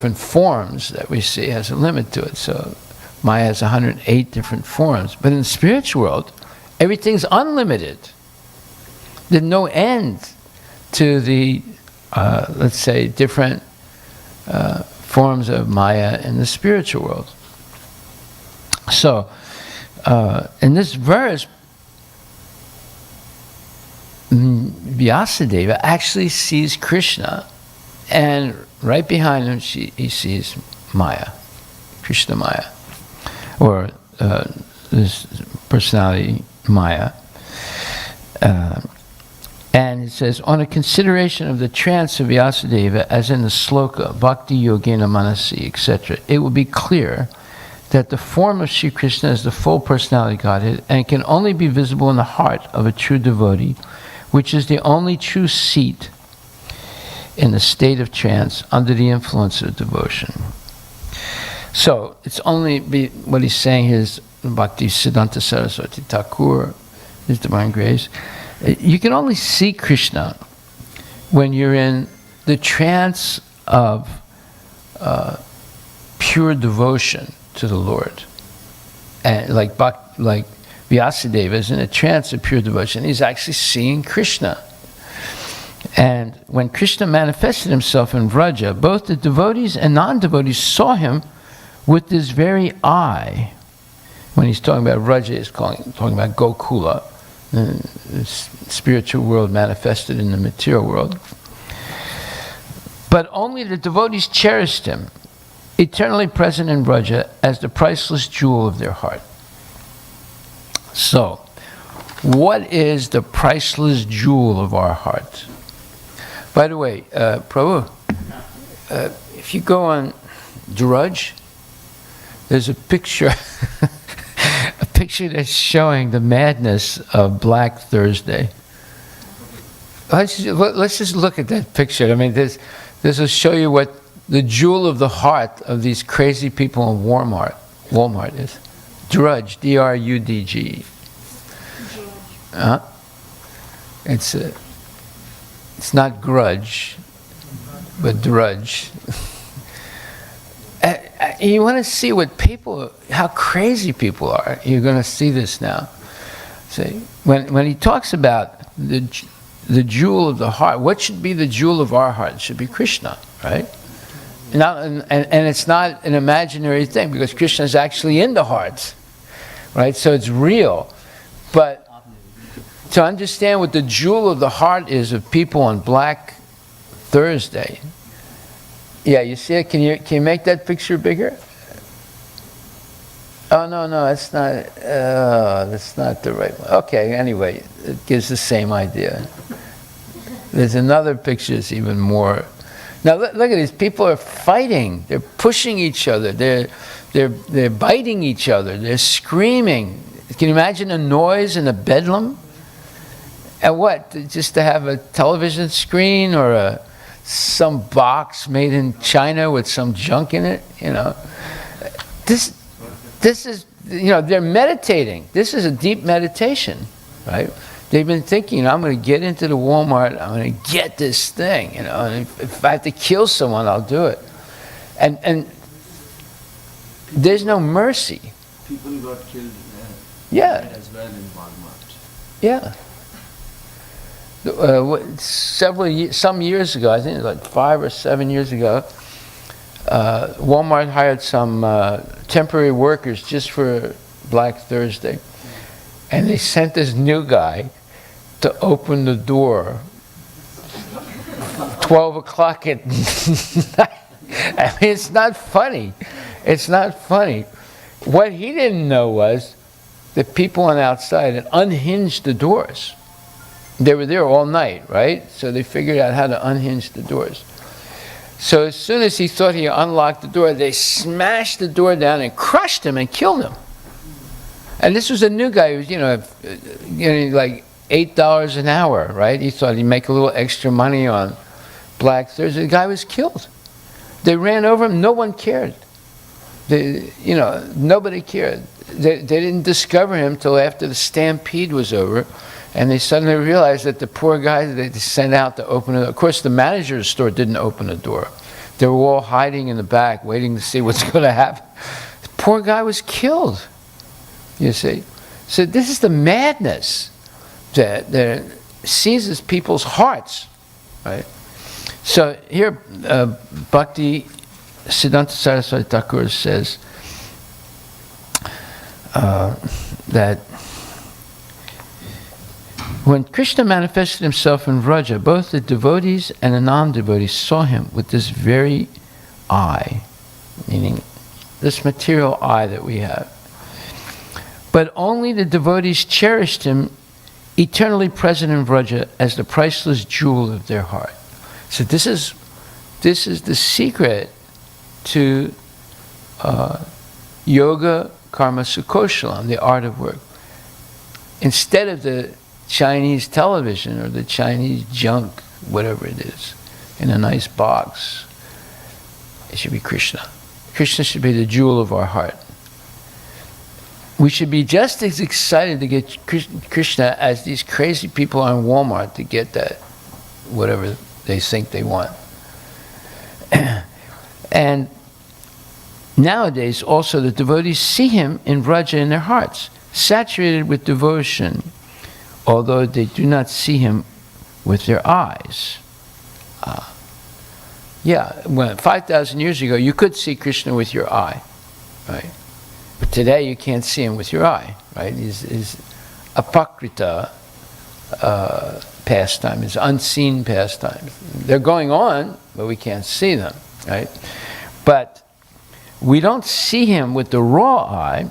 different forms that we see has a limit to it. So Maya has 108 different forms. But in the spiritual world, everything's unlimited. There's no end to the, let's say, different forms of Maya in the spiritual world. So, in this verse, Vyasadeva actually sees Krishna, and right behind him he sees Maya, Krishna Maya, or this personality Maya. And it says, on a consideration of the trance of Vyasadeva, as in the sloka, Bhakti Yogena Manasi, etc., it will be clear that the form of Sri Krishna is the full personality Godhead and can only be visible in the heart of a true devotee, which is the only true seat in the state of trance under the influence of devotion. So, it's only, what he's saying here is Bhakti Siddhanta Saraswati Thakur, His Divine Grace. You can only see Krishna when you're in the trance of pure devotion to the Lord. And like Vyasadeva is in a trance of pure devotion. He's actually seeing Krishna. And when Krishna manifested himself in Vraja, both the devotees and non-devotees saw him with this very eye. When he's talking about Vraja, he's talking about Gokula, the spiritual world manifested in the material world. But only the devotees cherished him, eternally present in Vraja as the priceless jewel of their heart. So, what is the priceless jewel of our heart? By the way, Prabhu, if you go on Drudge, there's a picture, a picture that's showing the madness of Black Thursday. Let's just look at that picture. I mean, this will show you what the jewel of the heart of these crazy people in Walmart is. Drudge, D-R-U-D-G. It's not grudge, but drudge. You want to see how crazy people are. You're going to see this now. See, when he talks about the jewel of the heart, what should be the jewel of our heart? It should be Krishna, right? Now, and it's not an imaginary thing, because Krishna is actually in the heart, right? So it's real. But to understand what the jewel of the heart is of people on Black Thursday, yeah, you see it? Can you make that picture bigger? Oh, no, that's not the right one. Okay, anyway, it gives the same idea. There's another picture that's even more. Now look at these people are fighting. They're pushing each other. They're biting each other. They're screaming. Can you imagine a noise in a bedlam? And what? Just to have a television screen or some box made in China with some junk in it? You know, this is, they're meditating. This is a deep meditation, right? They've been thinking, I'm going to get into the Walmart, I'm going to get this thing, and if I have to kill someone, I'll do it. And there's no mercy. People got killed as well in Walmart. Yeah. Some years ago, I think it was like 5 or 7 years ago, Walmart hired some temporary workers just for Black Thursday. And they sent this new guy to open the door 12 o'clock at night. I mean, it's not funny. It's not funny. What he didn't know was that people on the outside had unhinged the doors. They were there all night, right? So they figured out how to unhinge the doors. So as soon as he thought he unlocked the door, they smashed the door down and crushed him and killed him. And this was a new guy who was, getting like $8 an hour, right? He thought he'd make a little extra money on Black Thursday. The guy was killed. They ran over him. No one cared. Nobody cared. They didn't discover him till after the stampede was over. And they suddenly realized that the poor guy that they sent out to open it. Of course, the manager of the store didn't open the door. They were all hiding in the back, waiting to see what's going to happen. The poor guy was killed, you see. So this is the madness that seizes people's hearts, right? So here, Bhakti Siddhanta Saraswati Thakur says that when Krishna manifested himself in Vraja, both the devotees and the non-devotees saw him with this very eye, meaning this material eye that we have. But only the devotees cherished him, eternally present in Vraja, as the priceless jewel of their heart. So this is the secret to yoga karma sukoshalam, the art of work. Instead of the Chinese television or the Chinese junk, whatever it is, in a nice box, it should be Krishna. Krishna should be the jewel of our heart. We should be just as excited to get Krishna as these crazy people on Walmart to get that, whatever they think they want. And nowadays, also, the devotees see him in Vraja in their hearts, saturated with devotion, although they do not see him with their eyes. When 5,000 years ago, you could see Krishna with your eye, right? But today, you can't see him with your eye, right? His apakrita pastime, his unseen pastimes. They're going on, but we can't see them, right? But we don't see him with the raw eye,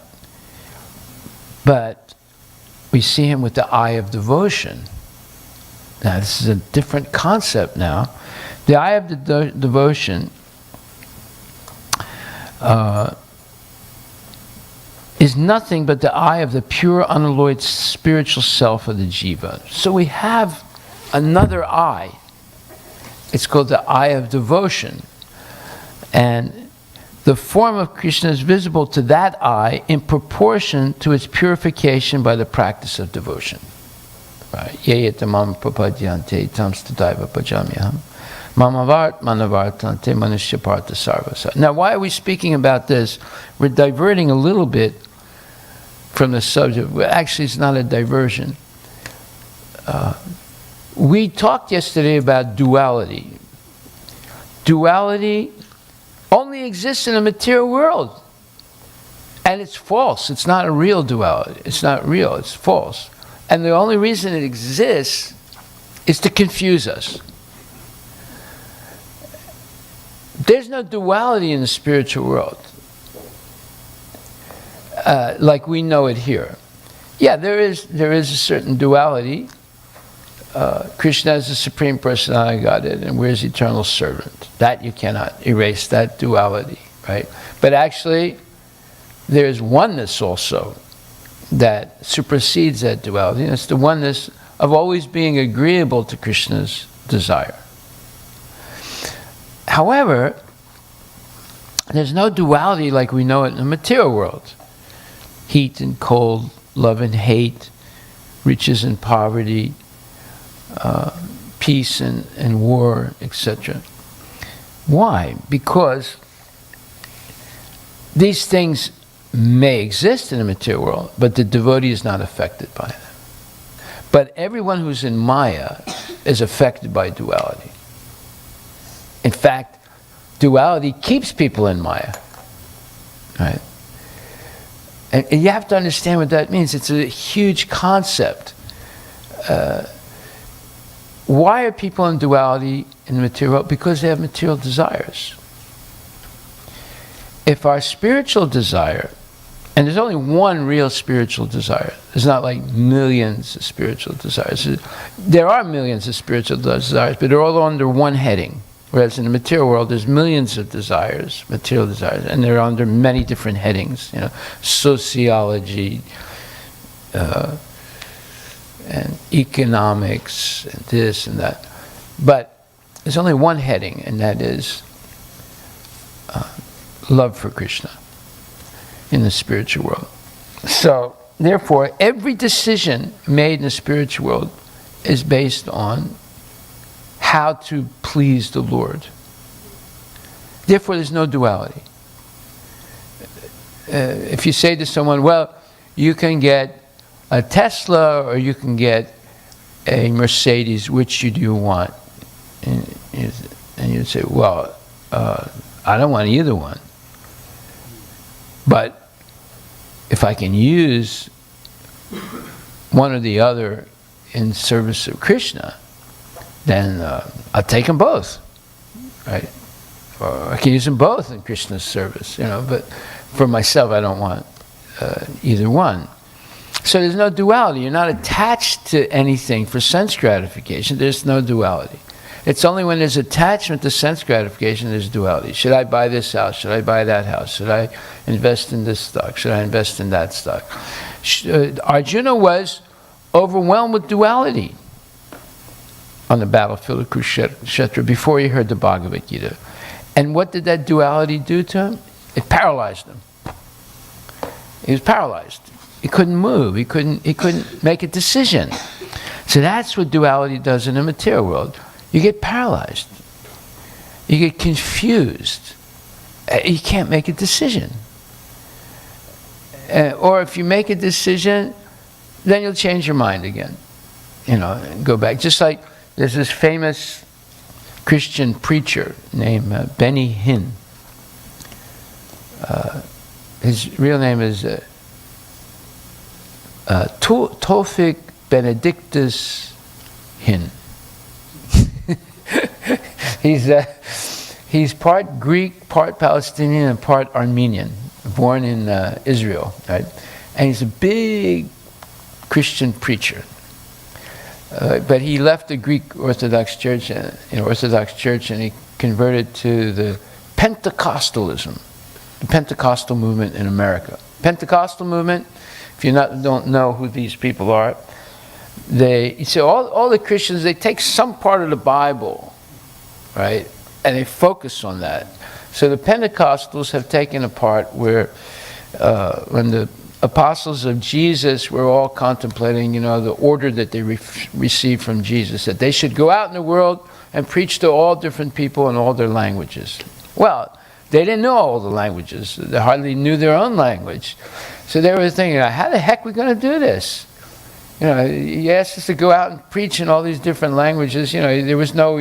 but we see him with the eye of devotion. Now, this is a different concept now. The eye of the devotion is nothing but the eye of the pure, unalloyed spiritual self of the jiva. So we have another eye. It's called the eye of devotion. And the form of Krishna is visible to that eye in proportion to its purification by the practice of devotion. Ye etamam prapadyante tams tadaiva bhajamyaham mamavart manavartante manushyapartha sarvasa. Now, why are we speaking about this? We're diverting a little bit from the subject. Well, actually, it's not a diversion. We talked yesterday about duality. Duality only exists in a material world. And it's false. It's not a real duality. It's not real. It's false. And the only reason it exists is to confuse us. There's no duality in the spiritual world like we know it here. Yeah, there is a certain duality. Krishna is the Supreme Personality of Godhead, and we're his eternal servant. That you cannot erase, that duality, right? But actually, there's oneness also that supersedes that duality, and it's the oneness of always being agreeable to Krishna's desire. However, there's no duality like we know it in the material world. Heat and cold, love and hate, riches and poverty, peace and war, etc. Why? Because these things may exist in the material world, but the devotee is not affected by them. But everyone who's in Maya is affected by duality. In fact, duality keeps people in Maya, right? And you have to understand what that means. It's a huge concept. Why are people in duality in the material world? Because they have material desires. If our spiritual desire, and there's only one real spiritual desire, there's not like millions of spiritual desires. There are millions of spiritual desires, but they're all under one heading. Whereas in the material world, there's millions of desires, material desires, and they're under many different headings. You know, sociology, and economics, and this and that. But there's only one heading, and that is love for Krishna in the spiritual world. So, therefore, every decision made in the spiritual world is based on how to please the Lord. Therefore, there's no duality. If you say to someone, well, you can get a Tesla or you can get a Mercedes, which do you want? And you'd say, well, I don't want either one. But if I can use one or the other in service of Krishna, then I'll take them both, right? Or I can use them both in Krishna's service, but for myself, I don't want either one. So there's no duality. You're not attached to anything for sense gratification. There's no duality. It's only when there's attachment to sense gratification there's duality. Should I buy this house? Should I buy that house? Should I invest in this stock? Should I invest in that stock? Arjuna was overwhelmed with duality on the battlefield of Kurukshetra before he heard the Bhagavad Gita. And what did that duality do to him? It paralyzed him. He was paralyzed. He couldn't move. He couldn't make a decision. So that's what duality does in the material world. You get paralyzed. You get confused. You can't make a decision. Or if you make a decision, then you'll change your mind again. And go back. Just like there's this famous Christian preacher named Benny Hinn. His real name is Tawfiq Benedictus Hinn. He's part Greek, part Palestinian, and part Armenian, born in Israel, right? And he's a big Christian preacher. But he left the Greek Orthodox Church, and he converted to the Pentecostalism, the Pentecostal movement in America. Pentecostal movement, if you don't know who these people are, all the Christians, they take some part of the Bible, right, and they focus on that. So the Pentecostals have taken a part where when the apostles of Jesus were all contemplating, the order that they received from Jesus, that they should go out in the world and preach to all different people in all their languages. Well, they didn't know all the languages. They hardly knew their own language. So they were thinking, how the heck are we going to do this? He asked us to go out and preach in all these different languages. There was no,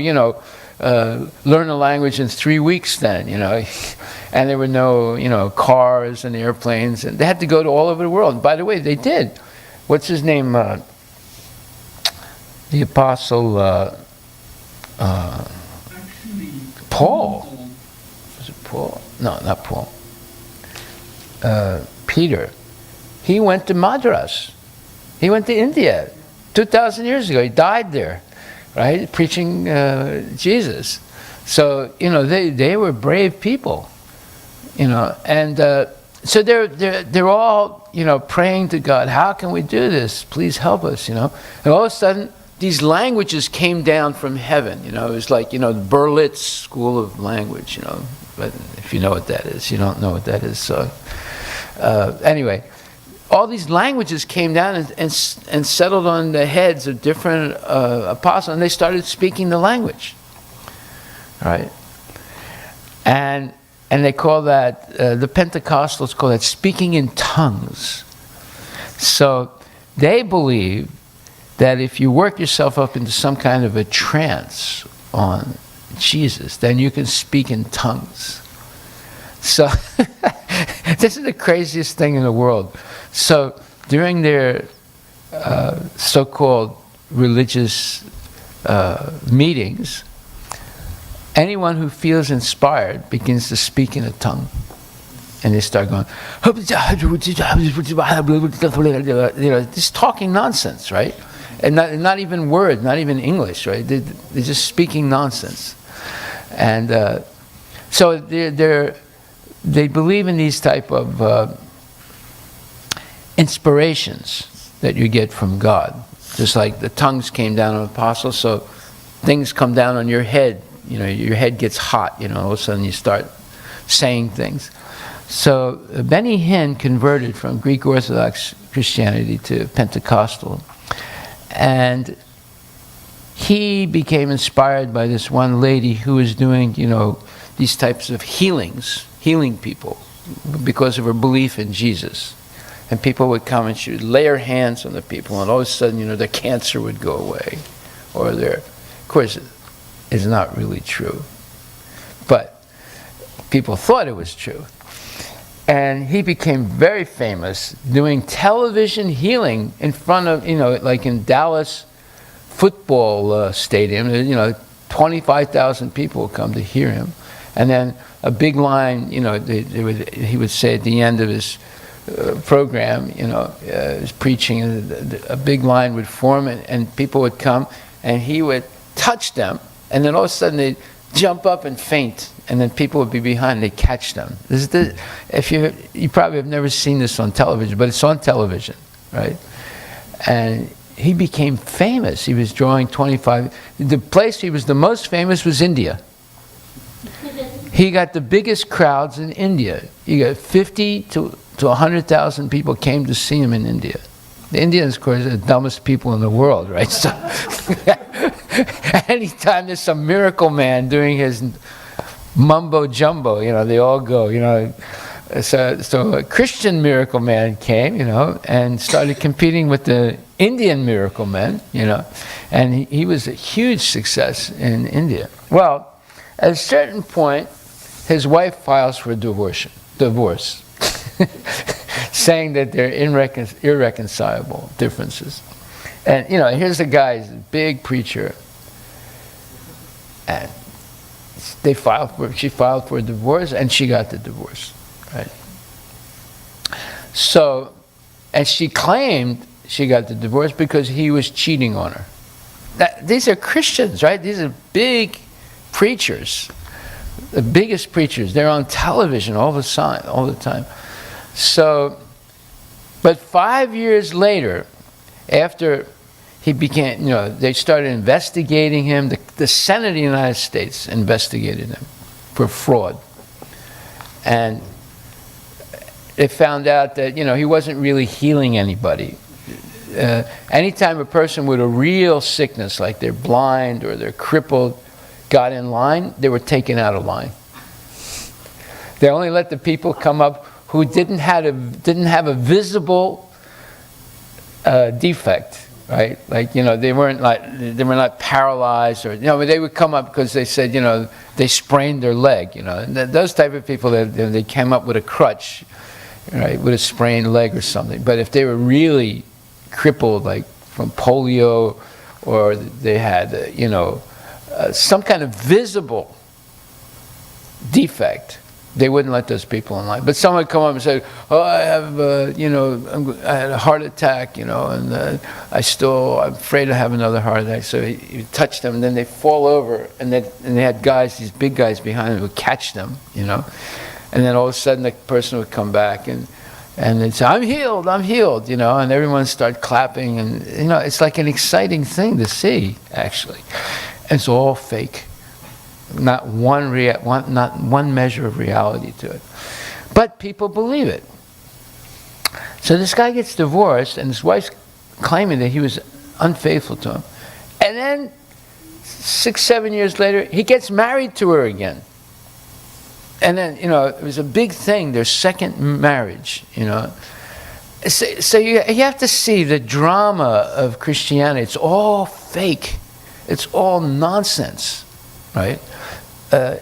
learn a language in 3 weeks then, And there were no, cars and airplanes. And they had to go to all over the world. And by the way, they did. What's his name? The apostle Paul. Was it Paul? No, not Paul. Peter. He went to Madras. He went to India 2,000 years ago. He died there, right? Preaching Jesus. So, they were brave people, and so they're all, praying to God, how can we do this? Please help us, And all of a sudden, these languages came down from heaven, It was like, the Berlitz School of Language, But if you know what that is, you don't know what that is. So, anyway, all these languages came down and settled on the heads of different apostles, and they started speaking the language, right? And they call that, the Pentecostals call that speaking in tongues. So they believe that if you work yourself up into some kind of a trance on Jesus, then you can speak in tongues. So this is the craziest thing in the world. So during their so-called religious meetings, anyone who feels inspired begins to speak in a tongue. And they start going, just talking nonsense, right? And not even words, not even English, right? They're just speaking nonsense. And so they believe in these type of inspirations that you get from God. Just like the tongues came down on the apostles, so things come down on your head. Your head gets hot, all of a sudden you start saying things. So Benny Hinn converted from Greek Orthodox Christianity to Pentecostal. And he became inspired by this one lady who was doing, these types of healing people because of her belief in Jesus. And people would come and she would lay her hands on the people, and all of a sudden, their cancer would go away. Or of course, it's not really true. But people thought it was true. And he became very famous doing television healing in front of, like in Dallas football stadium. 25,000 people would come to hear him. And then a big line, he would say at the end of his program, his preaching, a big line would form, and people would come, and he would touch them, and then all of a sudden they'd jump up and faint, and then people would be behind, they'd catch them. If you probably have never seen this on television, but it's on television, right? And he became famous. He was drawing 25. The place he was the most famous was India. He got the biggest crowds in India. You got 50 to 100,000 people came to see him in India. The Indians, of course, are the dumbest people in the world, right? So anytime there's some miracle man doing his mumbo jumbo, they all go, So a Christian miracle man came, and started competing with the Indian miracle men, and he was a huge success in India. Well, at a certain point, his wife files for divorce, saying that they're irreconcilable differences. And, here's a guy, he's a big preacher, and she filed for a divorce, and she got the divorce, right? So, and she claimed she got the divorce because he was cheating on her. These are Christians, right? These are big preachers, the biggest preachers. They're on television all the time. So, but 5 years later, after he began, they started investigating him. The Senate of the United States investigated him for fraud. And they found out that, he wasn't really healing anybody. Anytime a person with a real sickness, like they're blind or they're crippled, got in line, they were taken out of line. They only let the people come up who didn't have a visible defect, right? Like, they were not paralyzed, or they would come up because they said, they sprained their leg, And those type of people, they came up with a crutch, right, with a sprained leg or something. But if they were really crippled, like from polio, or they had, some kind of visible defect, they wouldn't let those people in line. But someone would come up and say, "Oh, I have, I had a heart attack, and I'm afraid I have another heart attack." So he touched them, and then they fall over, and they had guys, these big guys behind them, who would catch them, and then all of a sudden the person would come back and they'd say, I'm healed, and everyone would start clapping, and it's like an exciting thing to see, actually. And it's all fake. Not one measure of reality to it. But people believe it. So this guy gets divorced, and his wife's claiming that he was unfaithful to him. And then 6-7 years later, he gets married to her again. And then, it was a big thing, their second marriage, So you have to see the drama of Christianity. It's all fake. It's all nonsense, right?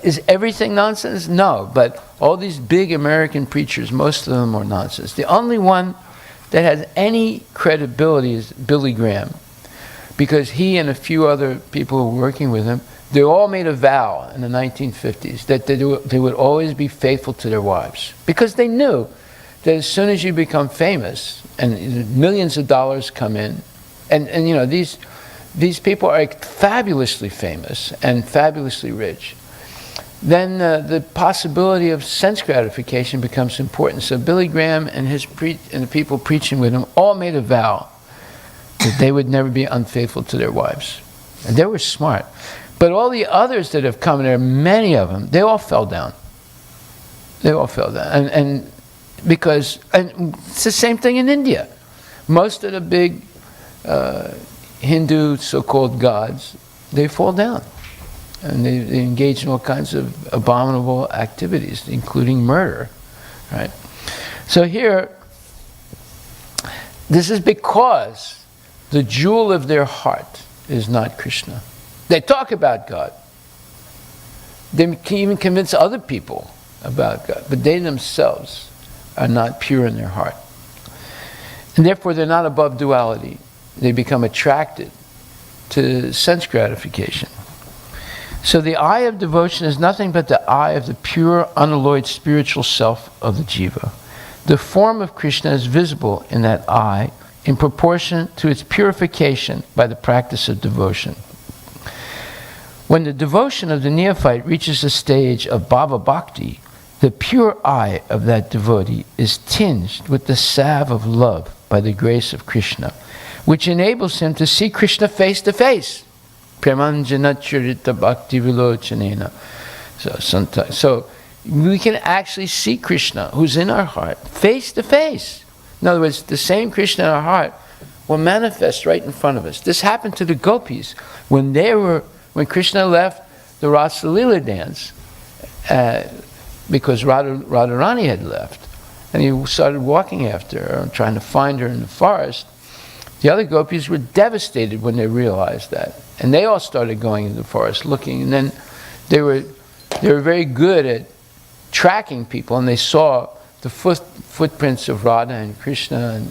Is everything nonsense? No, but all these big American preachers, most of them are nonsense. The only one that has any credibility is Billy Graham, because he and a few other people who were working with him, they all made a vow in the 1950s that they would always be faithful to their wives, because they knew that as soon as you become famous and millions of dollars come in, and these people are fabulously famous and fabulously rich, then the possibility of sense gratification becomes important. So Billy Graham and the people preaching with him all made a vow that they would never be unfaithful to their wives. And they were smart. But all the others that have come there, many of them, they all fell down. They all fell down. And it's the same thing in India. Most of the big Hindu so-called gods, they fall down. And they engage in all kinds of abominable activities, including murder, right? So here, this is because the jewel of their heart is not Krishna. They talk about God. They can even convince other people about God, but they themselves are not pure in their heart. And therefore, they're not above duality. They become attracted to sense gratification. So the eye of devotion is nothing but the eye of the pure, unalloyed spiritual self of the jiva. The form of Krishna is visible in that eye in proportion to its purification by the practice of devotion. When the devotion of the neophyte reaches a stage of bhava bhakti, the pure eye of that devotee is tinged with the salve of love by the grace of Krishna, which enables him to see Krishna face to face. Premanjana charita bhakti vilochanena. So we can actually see Krishna, who's in our heart, face to face. In other words, the same Krishna in our heart will manifest right in front of us. This happened to the gopis when Krishna left the Rasa Leela dance, because Radharani had left, and he started walking after her, trying to find her in the forest. The other gopis were devastated when they realized that, and they all started going into the forest looking. And then they were very good at tracking people, and they saw the footprints of Radha and Krishna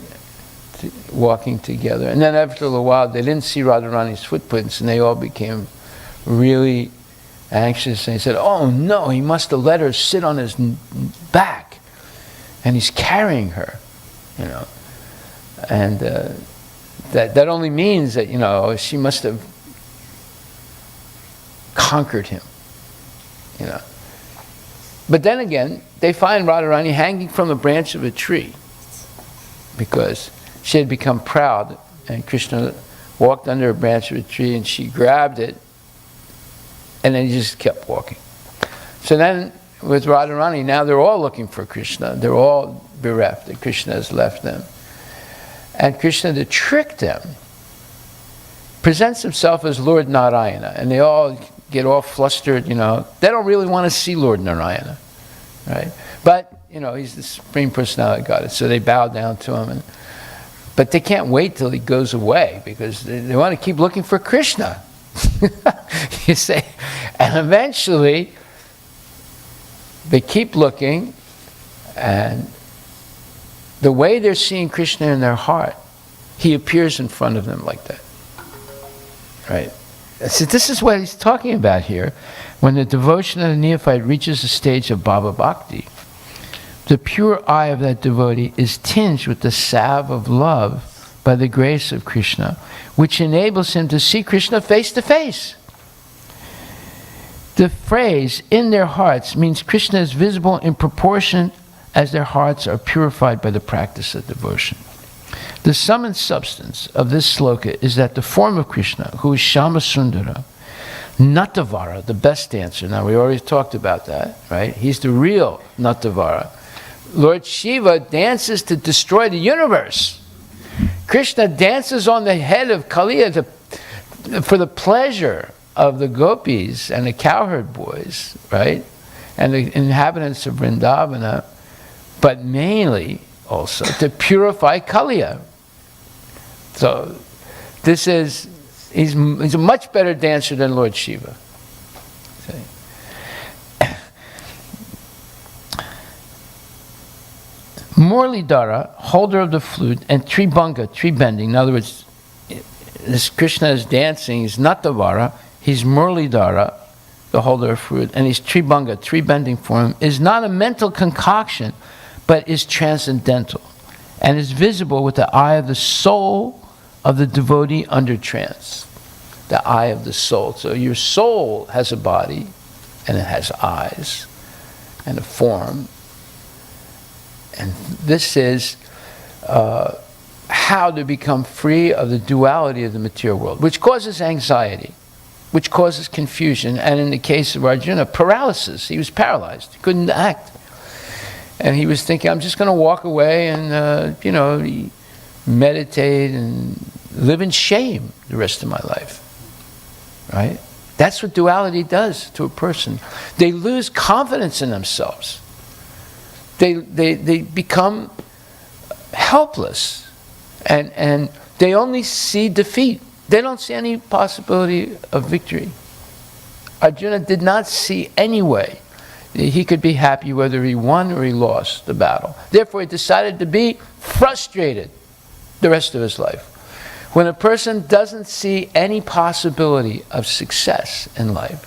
walking together. And then after a little while, they didn't see Radharani's footprints, and they all became really anxious. And they said, "Oh no, he must have let her sit on his back, and he's carrying her," you know. And that only means that, you know, she must have conquered him, you know. But then again, they find Radharani hanging from the branch of a tree because she had become proud, and Krishna walked under a branch of a tree and she grabbed it, and then he just kept walking. So then with Radharani, now they're all looking for Krishna. They're all bereft that Krishna has left them. And Krishna, to trick them, presents himself as Lord Narayana. And they all get all flustered, you know. They don't really want to see Lord Narayana, right? But, you know, he's the Supreme Personality of Godhead. So they bow down to him. But they can't wait till he goes away because they want to keep looking for Krishna. You see? And eventually, they keep looking, and the way they're seeing Krishna in their heart, he appears in front of them like that. Right? So this is what he's talking about here. When the devotion of the neophyte reaches the stage of bhava bhakti, the pure eye of that devotee is tinged with the salve of love by the grace of Krishna, which enables him to see Krishna face to face. The phrase, in their hearts, means Krishna is visible in proportion as their hearts are purified by the practice of devotion. The sum and substance of this sloka is that the form of Krishna, who is Shama Sundara, Natavara, the best dancer. Now, we already talked about that, right? He's the real Natavara. Lord Shiva dances to destroy the universe. Krishna dances on the head of Kaliya for the pleasure of the gopis and the cowherd boys, right? And the inhabitants of Vrindavana, but mainly also to purify Kaliya. So this is, he's a much better dancer than Lord Shiva. See? Murlidhara, holder of the flute, and Tribhanga, tree bending. In other words, this Krishna is dancing, he's Natavara, he's Murlidhara, the holder of flute, and he's Tribhanga, tree bending form, is not a mental concoction, but is transcendental, and is visible with the eye of the soul of the devotee under trance. The eye of the soul. So your soul has a body, and it has eyes, and a form. And this is how to become free of the duality of the material world, which causes anxiety, which causes confusion, and in the case of Arjuna, paralysis. He was paralyzed. He couldn't act. And he was thinking, I'm just going to walk away and, meditate and live in shame the rest of my life. Right? That's what duality does to a person. They lose confidence in themselves. They become helpless. And they only see defeat. They don't see any possibility of victory. Arjuna did not see any way he could be happy whether he won or he lost the battle. Therefore, he decided to be frustrated the rest of his life. When a person doesn't see any possibility of success in life,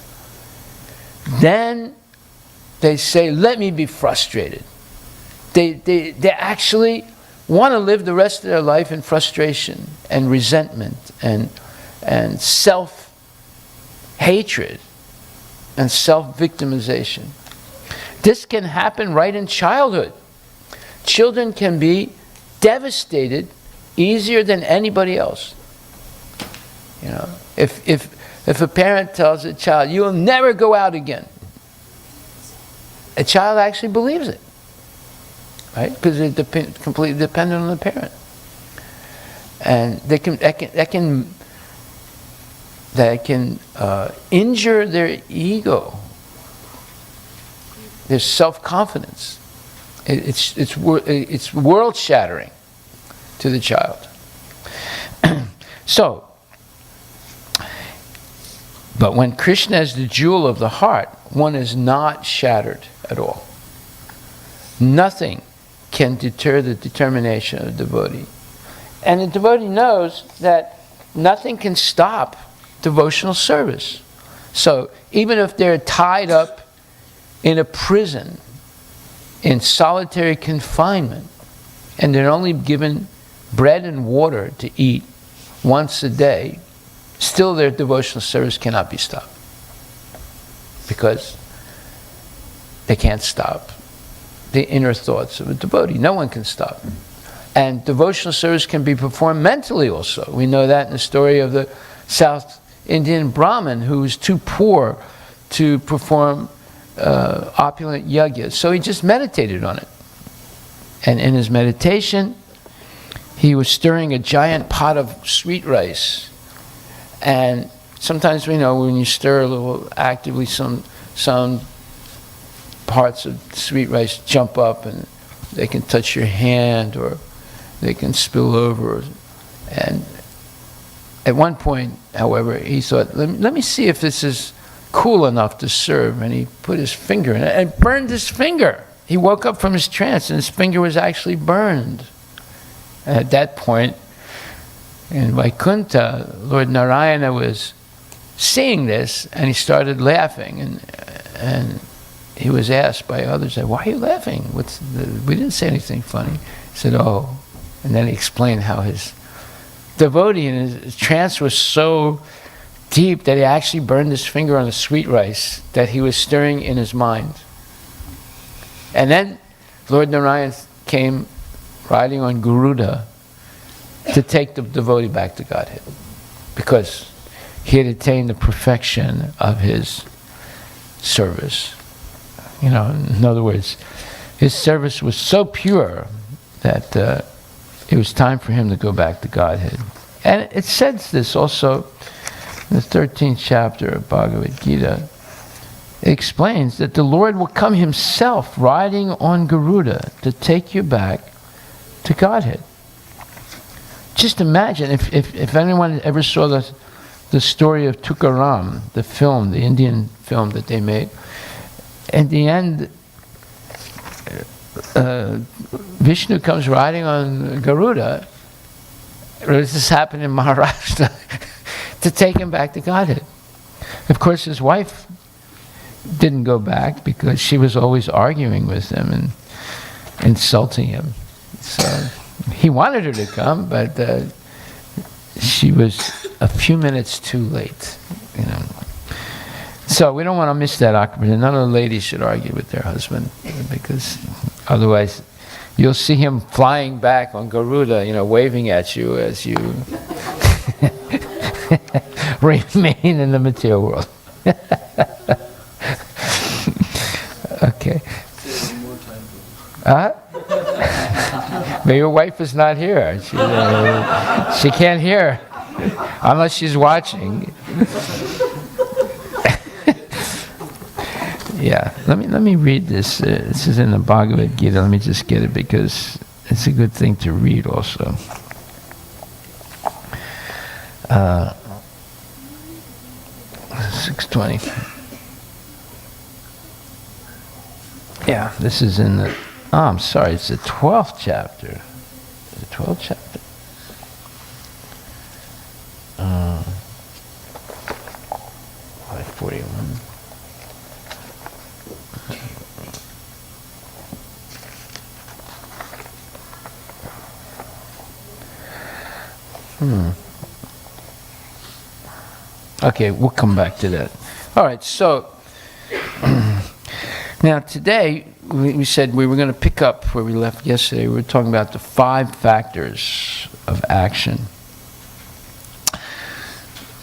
then they say, let me be frustrated. They actually want to live the rest of their life in frustration and resentment and self-hatred and self-victimization. This can happen right in childhood. Children can be devastated easier than anybody else. You know, if a parent tells a child, "You'll never go out again," a child actually believes it, right? Because they're completely dependent on the parent, and that can injure their ego, their self-confidence. It's world-shattering to the child. But when Krishna is the jewel of the heart, one is not shattered at all. Nothing can deter the determination of the devotee. And the devotee knows that nothing can stop devotional service. So even if they're tied up in a prison, in solitary confinement, and they're only given bread and water to eat once a day, still their devotional service cannot be stopped. Because they can't stop the inner thoughts of a devotee. No one can stop. And devotional service can be performed mentally also. We know that in the story of the South Indian Brahmin who was too poor to perform opulent yajnas. So he just meditated on it. And in his meditation, he was stirring a giant pot of sweet rice. And sometimes we know when you stir a little actively, some parts of sweet rice jump up and they can touch your hand or they can spill over. And at one point, however, he thought, let me see if this is cool enough to serve. And he put his finger in it and burned his finger. He woke up from his trance and his finger was actually burned. And at that point, in Vaikuntha, Lord Narayana was seeing this and he started laughing. And he was asked by others, "Why are you laughing? We didn't say anything funny." He said, "Oh." And then he explained how his devotee in his trance was so deep that he actually burned his finger on the sweet rice that he was stirring in his mind. And then Lord Narayan came riding on Garuda to take the devotee back to Godhead, because he had attained the perfection of his service. You know, in other words, his service was so pure that it was time for him to go back to Godhead. And it says this also in the 13th chapter of Bhagavad Gita. It explains that the Lord will come himself riding on Garuda to take you back to Godhead. Just imagine if anyone ever saw the story of Tukaram, the film, the Indian film that they made. At the end, Vishnu comes riding on Garuda. This happened in Maharashtra to take him back to Godhead. Of course, his wife didn't go back because she was always arguing with him and insulting him. So he wanted her to come, but she was a few minutes too late. You know. So we don't want to miss that opportunity. None of the ladies should argue with their husband, because otherwise you'll see him flying back on Garuda, you know, waving at you as you remain in the material world. Okay. But your wife is not here. She can't hear unless she's watching. Yeah, let me read this. This is in the Bhagavad Gita. Let me just get it because it's a good thing to read also. 620. Yeah, this is in the... Oh, I'm sorry, it's the 12th chapter. The 12th chapter? 541. Okay, we'll come back to that. All right, so now today we said we were going to pick up where we left yesterday. We were talking about the 5 factors of action.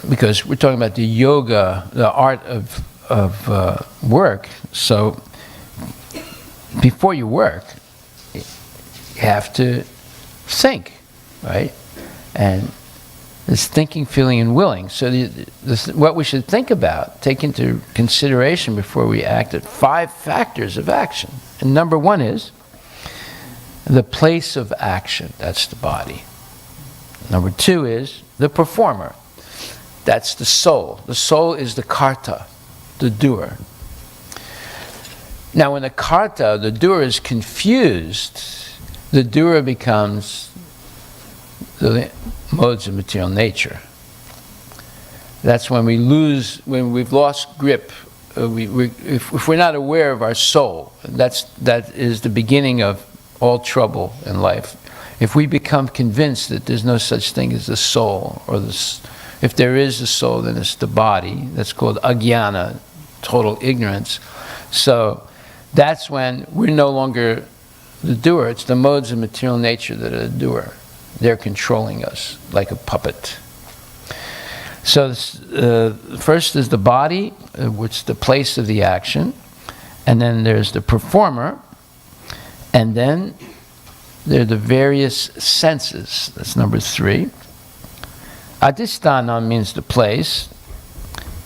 Because we're talking about the yoga, the art of work. So before you work, you have to think, right? And it's thinking, feeling, and willing. So what we should think about, take into consideration before we act, at 5 factors of action. And number 1 is the place of action. That's the body. Number 2 is the performer. That's the soul. The soul is the karta, the doer. Now when the karta, the doer, is confused, the doer becomes the modes of material nature. That's when we've lost grip. If we're not aware of our soul, that is the beginning of all trouble in life. If we become convinced that there's no such thing as the soul, or if there is a soul, then it's the body. That's called ajnana, total ignorance. So that's when we're no longer the doer. It's the modes of material nature that are the doer. They're controlling us like a puppet. So first is the body, which is the place of the action. And then there's the performer. And then there are the various senses. That's number 3. Adhisthana means the place.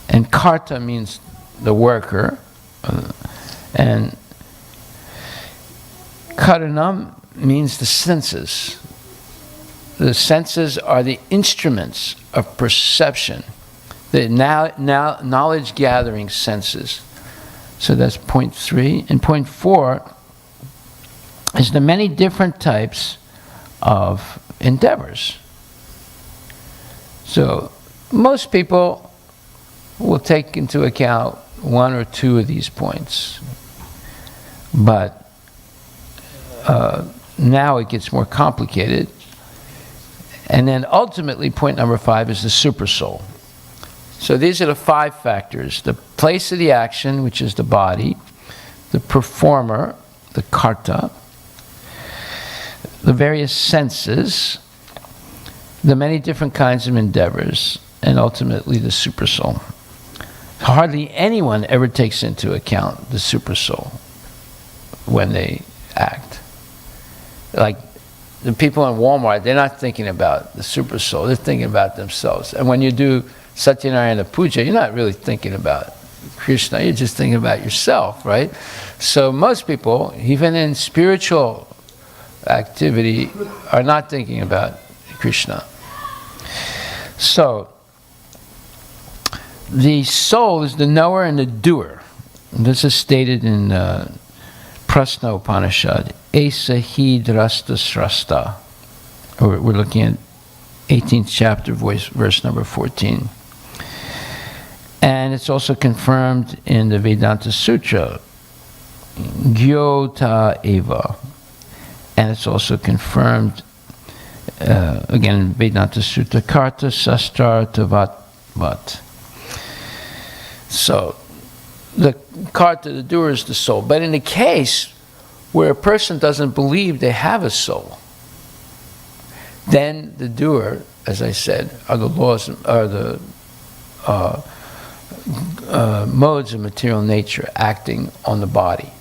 And karta means the worker. And karanam means the senses. The senses are the instruments of perception, the now knowledge gathering senses. So that's point 3. And point 4 is the many different types of endeavors. So most people will take into account 1 or 2 of these points. But now it gets more complicated. And then ultimately, point number 5 is the supersoul. So these are the 5 factors. The place of the action, which is the body, the performer, the karta, the various senses, the many different kinds of endeavors, and ultimately the supersoul. Hardly anyone ever takes into account the supersoul when they act. Like the people in Walmart, they're not thinking about the supersoul, they're thinking about themselves. And when you do Satyanarayana Puja, you're not really thinking about Krishna, you're just thinking about yourself, right? So most people, even in spiritual activity, are not thinking about Krishna. So, the soul is the knower and the doer. This is stated in Prasna Upanishad, Esa hi drasta srasta. We're looking at 18th chapter, verse number 14. And it's also confirmed in the Vedanta Sutra, Gyota Eva. And it's also confirmed, again, in Vedanta Sutra, Karta Sastra Tavat. So, the karta, the doer, is the soul. But in the case where a person doesn't believe they have a soul, then the doer, as I said, are the laws, are the modes of material nature acting on the body.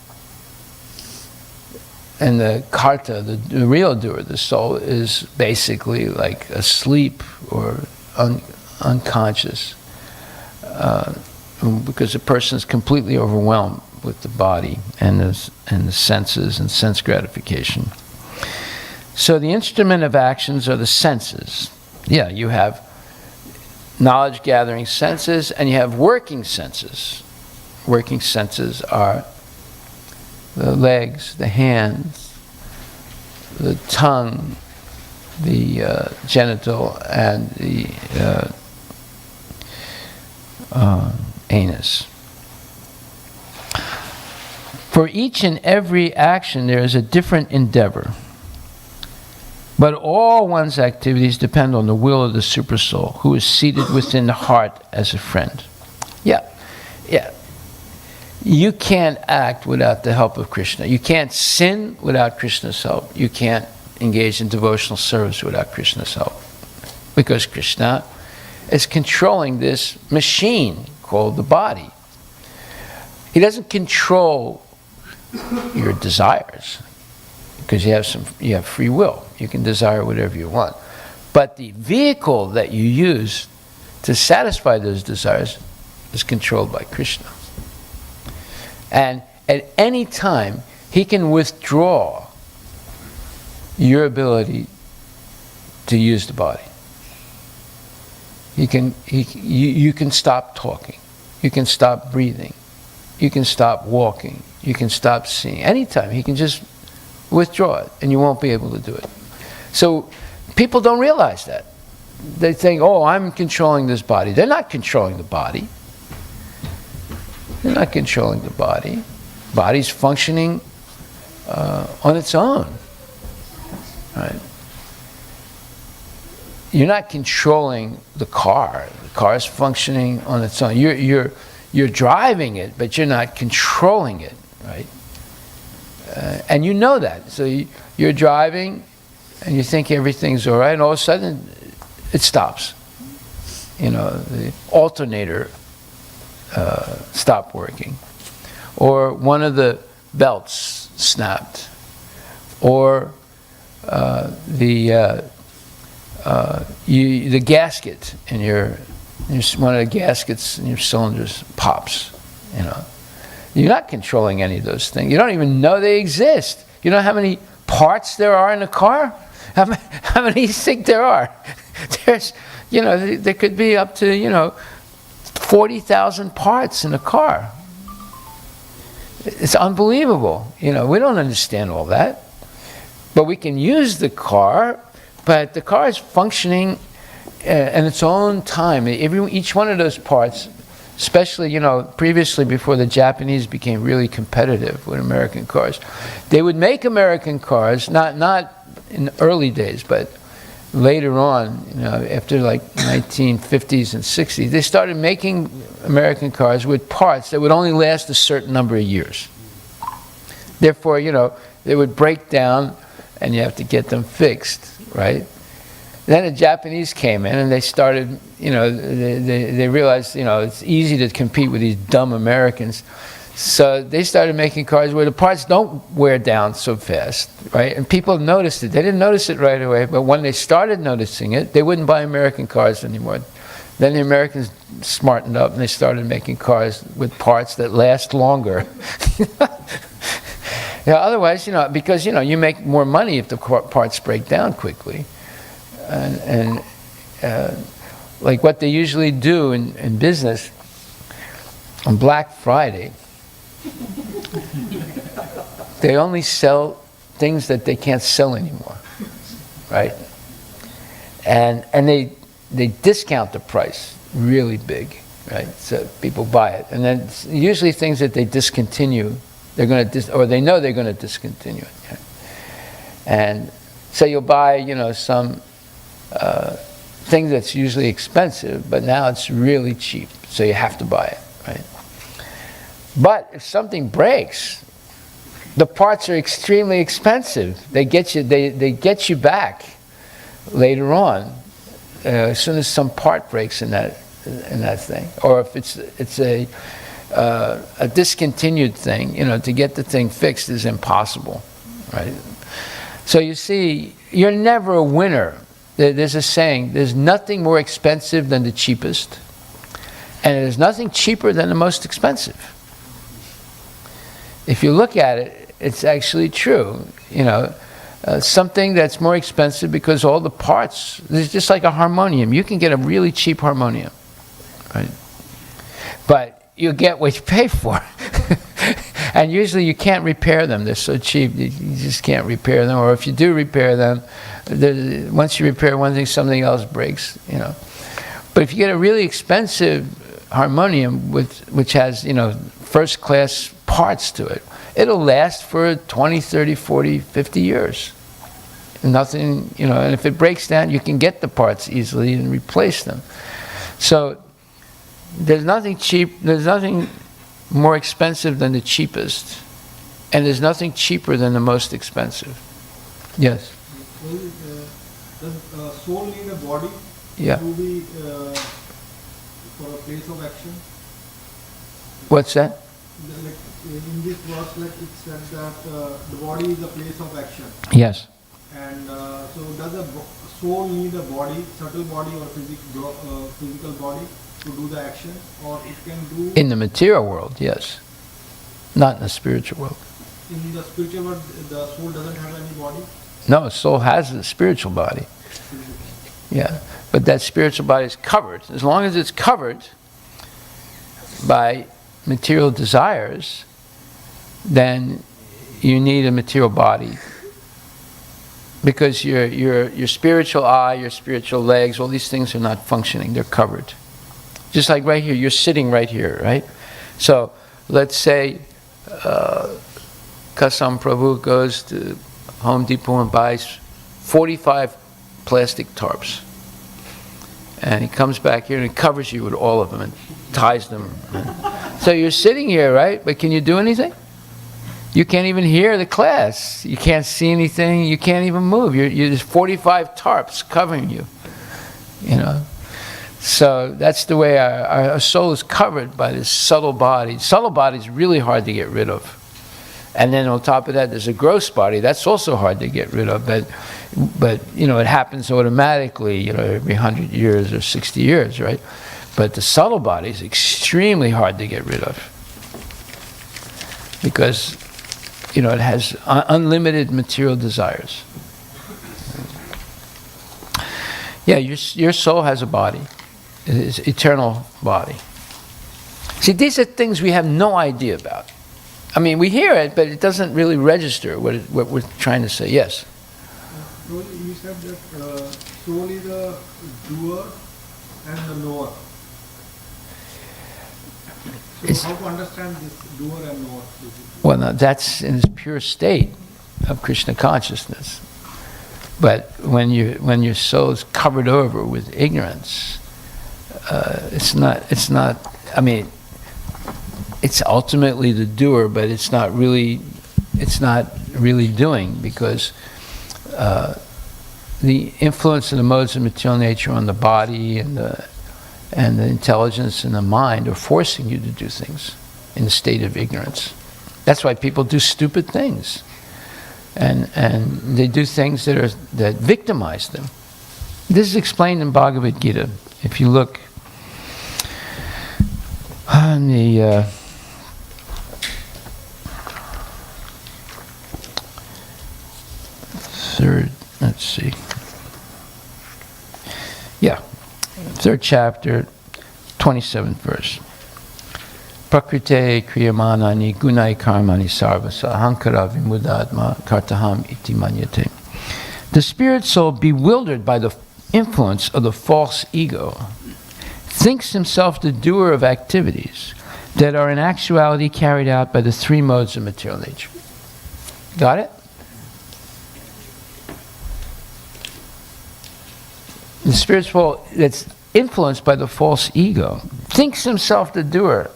And the karta, the real doer, the soul, is basically like asleep or unconscious. Because a person is completely overwhelmed with the body and the senses and sense gratification. So the instrument of actions are the senses. Yeah, you have knowledge-gathering senses and you have working senses. Working senses are the legs, the hands, the tongue, the genital, and the anus. For each and every action there is a different endeavor. But all one's activities depend on the will of the Supersoul, who is seated within the heart as a friend. Yeah. You can't act without the help of Krishna. You can't sin without Krishna's help. You can't engage in devotional service without Krishna's help. Because Krishna is controlling this machine called the body. He doesn't control your desires, because you have free will. You can desire whatever you want. But the vehicle that you use to satisfy those desires is controlled by Krishna. And at any time, he can withdraw your ability to use the body. You can stop talking. You can stop breathing. You can stop walking. You can stop seeing. Anytime, he can just withdraw it, and you won't be able to do it. So people don't realize that. They think, oh, I'm controlling this body. They're not controlling the body. They're not controlling the body. The body's functioning on its own. Right? You're not controlling the car. The car is functioning on its own. You're driving it, but you're not controlling it, right? And you know that. So you're driving, and you think everything's all right, and all of a sudden, it stops. The alternator stopped working. Or one of the belts snapped. Or the gasket in one of the gaskets in your cylinders pops. You're not controlling any of those things. You don't even know they exist. You know how many parts there are in a car? How many you think there are? There's, there could be up to, 40,000 parts in a car. It's unbelievable. We don't understand all that. But we can use the car, but the car is functioning in its own time. Each one of those parts, especially, previously before the Japanese became really competitive with American cars, they would make American cars, not in the early days, but later on, after like 1950s and 60s, they started making American cars with parts that would only last a certain number of years. Therefore, they would break down and you have to get them fixed, right? Then the Japanese came in and they started, they realized, it's easy to compete with these dumb Americans. So they started making cars where the parts don't wear down so fast, right? And people noticed it. They didn't notice it right away, but when they started noticing it, they wouldn't buy American cars anymore. Then the Americans smartened up and they started making cars with parts that last longer. Otherwise, because, you make more money if the parts break down quickly. And like what they usually do in business on Black Friday, they only sell things that they can't sell anymore, right? And they discount the price really big, right? So people buy it, and then usually things that they discontinue, they're going to or they know they're going to discontinue it. Yeah? And so you'll buy, some thing that's usually expensive, but now it's really cheap, so you have to buy it, right? But if something breaks, the parts are extremely expensive. They get you back later on as soon as some part breaks in that thing, or if it's a discontinued thing. To get the thing fixed is impossible, right? So you see, you're never a winner. There's a saying: there's nothing more expensive than the cheapest, and there's nothing cheaper than the most expensive. if you look at it, it's actually true. Something that's more expensive because all the parts, it's just like a harmonium. You can get a really cheap harmonium, right? But you get what you pay for. And usually you can't repair them. They're so cheap, you just can't repair them. Or if you do repair them, once you repair one thing, something else breaks, But if you get a really expensive harmonium which has, first class parts to it, it'll last for 20, 30, 40, 50 years. Nothing, and if it breaks down, you can get the parts easily and replace them. So there's nothing cheap, there's nothing more expensive than the cheapest, and there's nothing cheaper than the most expensive. Yes? Does soul need a body Yeah. to be for a place of action? What's that? Like in this verse, like it said that the body is a place of action. Yes. And so does a soul need a body, subtle body or physical body to do the action, or it can do... In the material world, yes. Not in the spiritual world. In the spiritual world, the soul doesn't have any body? No, soul has a spiritual body. Yeah. But that spiritual body is covered. As long as it's covered by material desires, then you need a material body. Because your spiritual eye, your spiritual legs, all these things are not functioning. They're covered. Just like right here, you're sitting right here, right? So let's say Kasam Prabhu goes to Home Depot and buys 45 plastic tarps. And he comes back here and he covers you with all of them and ties them. So you're sitting here, right? But can you do anything? You can't even hear the class. You can't see anything. You can't even move. There's 45 tarps covering you. So that's the way our soul is covered by this subtle body. Subtle body is really hard to get rid of. And then on top of that, there's a gross body. That's also hard to get rid of. But it happens automatically, every 100 years or 60 years, right? But the subtle body is extremely hard to get rid of. Because, it has unlimited material desires. Yeah, your soul has a body. It's an eternal body. See, these are things we have no idea about. I mean, we hear it, but it doesn't really register what we're trying to say. Yes? You said that soul is a doer and a knower. So how to understand this doer and knower? Well, no, that's in its pure state of Krishna consciousness. But when your soul is covered over with ignorance, it's not. I mean, it's ultimately the doer, but it's not really doing, because the influence of the modes of material nature on the body and the intelligence and the mind are forcing you to do things in a state of ignorance. That's why people do stupid things, and they do things that victimize them. This is explained in Bhagavad Gita. If you look on the third chapter, 27th verse. Prakrite kriyamanani gunai karmani sarvasa hankara vimudadma kartaham iti manyate. The spirit soul, bewildered by the influence of the false ego, thinks himself the doer of activities that are in actuality carried out by the three modes of material nature. Got it? The spirit soul that's influenced by the false ego thinks himself the doer